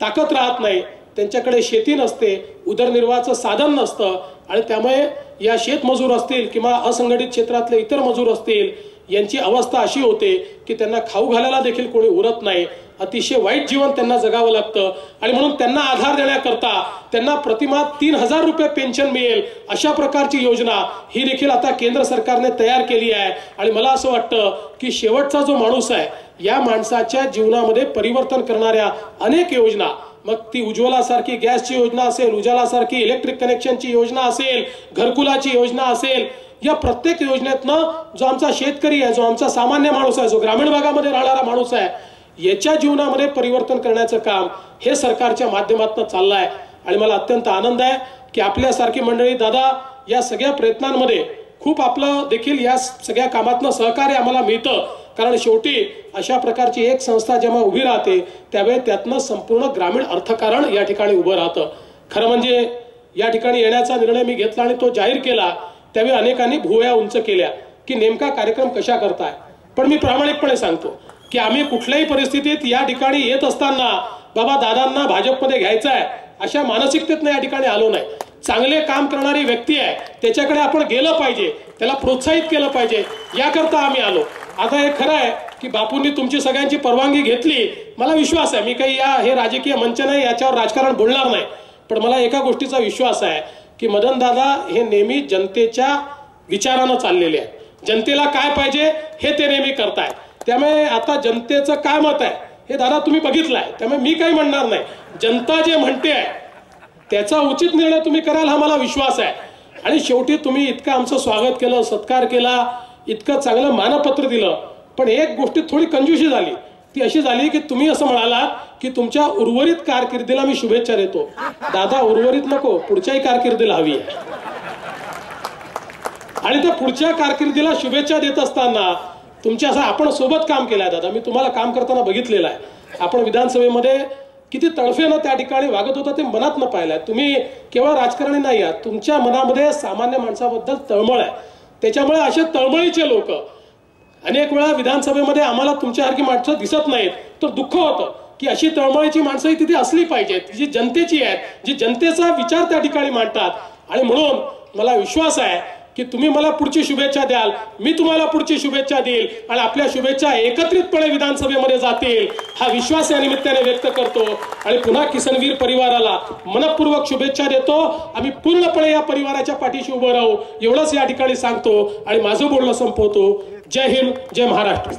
ताकद राहत नाही, त्यांच्याकडे शेती नसते, उदरनिर्वाहाचं साधन नसतं आणि त्यामुळे या शेतमजूर असतील किंवा असंघटित क्षेत्रातले इतर मजूर असतील यांची अवस्था अशी होते की त्यांना खाऊ घालायला देखील कोणी उरत नाही, अतिशय वाईट जीवन त्यांना जगावं लागतं। आणि म्हणून त्यांना आधार देण्याकरता त्यांना प्रतिमाह 3000 रुपये पेन्शन मिळेल अशा प्रकारची योजना ही देखील आता केंद्र सरकारने तयार केली आहे। आणि मला असं वाटतं की शेवटचा जो माणूस आहे या माणसाच्या जीवनामध्ये परिवर्तन करणाऱ्या अनेक योजना, मग ती उज्ज्वलासारखी गॅसची योजना असेल, उजालासारखी इलेक्ट्रिक कनेक्शनची योजना असेल, घरकुलाची योजना असेल, या प्रत्येक योजनेतनं जो आमचा शेतकरी आहे, जो आमचा सामान्य माणूस आहे, जो ग्रामीण भागामध्ये राहणारा माणूस आहे, याच्या जीवनामध्ये परिवर्तन करण्याचं काम हे सरकारच्या माध्यमातून चाललं आहे। आणि मला अत्यंत आनंद आहे की आपल्यासारखी मंडळी दादा या सगळ्या प्रयत्नांमध्ये खूप आपलं देखील या सगळ्या कामातनं सहकार्य आम्हाला मिळतं, कारण शेवटी अशा प्रकारची एक संस्था जेव्हा उभी राहते त्यावेळी त्यातनं संपूर्ण ग्रामीण अर्थकारण या ठिकाणी उभं राहतं। खरं म्हणजे या ठिकाणी येण्याचा निर्णय मी घेतला आणि तो जाहीर केला त्यावेळी अनेकांनी भुवया उंच केल्या की नेमका कार्यक्रम कशा करताय, पण मी प्रामाणिकपणे सांगतो की आम्ही कुठल्याही परिस्थितीत या ठिकाणी येत असताना बाबा दादांना भाजपमध्ये घ्यायचं आहे अशा मानसिकतेतनं या ठिकाणी आलो नाही। चांगले काम करणारी व्यक्ती आहे त्याच्याकडे आपण गेलं पाहिजे, त्याला प्रोत्साहित केलं पाहिजे, याकरता आम्ही आलो। आता हे खरं आहे की बापूंनी तुमची सगळ्यांची परवानगी घेतली, मला विश्वास आहे, मी काही हे राजकीय मंच नाही याच्यावर राजकारण बोलणार नाही, पण मला एका गोष्टीचा विश्वास आहे की मदन दादा हे नेहमी जनतेच्या विचारानं चाललेले आहेत, जनतेला काय पाहिजे हे ते नेहमी करतायत। त्यामुळे आता जनतेचं काय मत आहे हे दादा तुम्ही बघितलंय, त्यामुळे मी काही म्हणणार नाही, जनता जे म्हणते आहे त्याचा उचित निर्णय तुम्ही कराल हा मला विश्वास आहे। आणि शेवटी तुम्ही इतकं आमचं स्वागत केलं, सत्कार केला, इतकं चांगलं मानपत्र दिलं, पण एक गोष्टी थोडी कंजूशी झाली, ती अशी झाली की तुम्ही असं म्हणालात की तुमच्या उर्वरित कारकिर्दीला मी शुभेच्छा देतो। दादा उर्वरित नको, पुढच्याही कारकिर्दीला हवी आहे। आणि त्या पुढच्या कारकिर्दीला शुभेच्छा देत असताना तुमच्या असं आपण सोबत काम केलंय दादा, मी तुम्हाला काम करताना बघितलेलं आहे, आपण विधानसभेमध्ये किती तळफेनं त्या ठिकाणी वागत होता ते मनात न पाहिलंय। तुम्ही केवळ राजकारणी नाही आहात, तुमच्या मनामध्ये सामान्य माणसाबद्दल तळमळ आहे, त्याच्यामुळे असे तळमळीचे लोक अनेक वेळा विधानसभेमध्ये आम्हाला तुमच्यासारखी माणसं दिसत नाहीत, तर दुःख होतं की अशी तळमळीची माणसंही तिथे असली पाहिजेत जी जनतेची आहेत, जी जनतेचा विचार त्या ठिकाणी मांडतात। आणि म्हणून मला विश्वास आहे की तुम्ही मला पुढची शुभेच्छा द्याल, मी तुम्हाला पुढची शुभेच्छा देईल आणि आपल्या शुभेच्छा एकत्रितपणे विधानसभेमध्ये जातील हा विश्वास या निमित्ताने व्यक्त करतो। आणि पुन्हा किसनवीर परिवाराला मनपूर्वक शुभेच्छा देतो। आम्ही पूर्णपणे या परिवाराच्या पाठीशी उभं राहू एवढंच या ठिकाणी सांगतो आणि माझं बोलणं संपवतो। जय हिंद, जय महाराष्ट्र।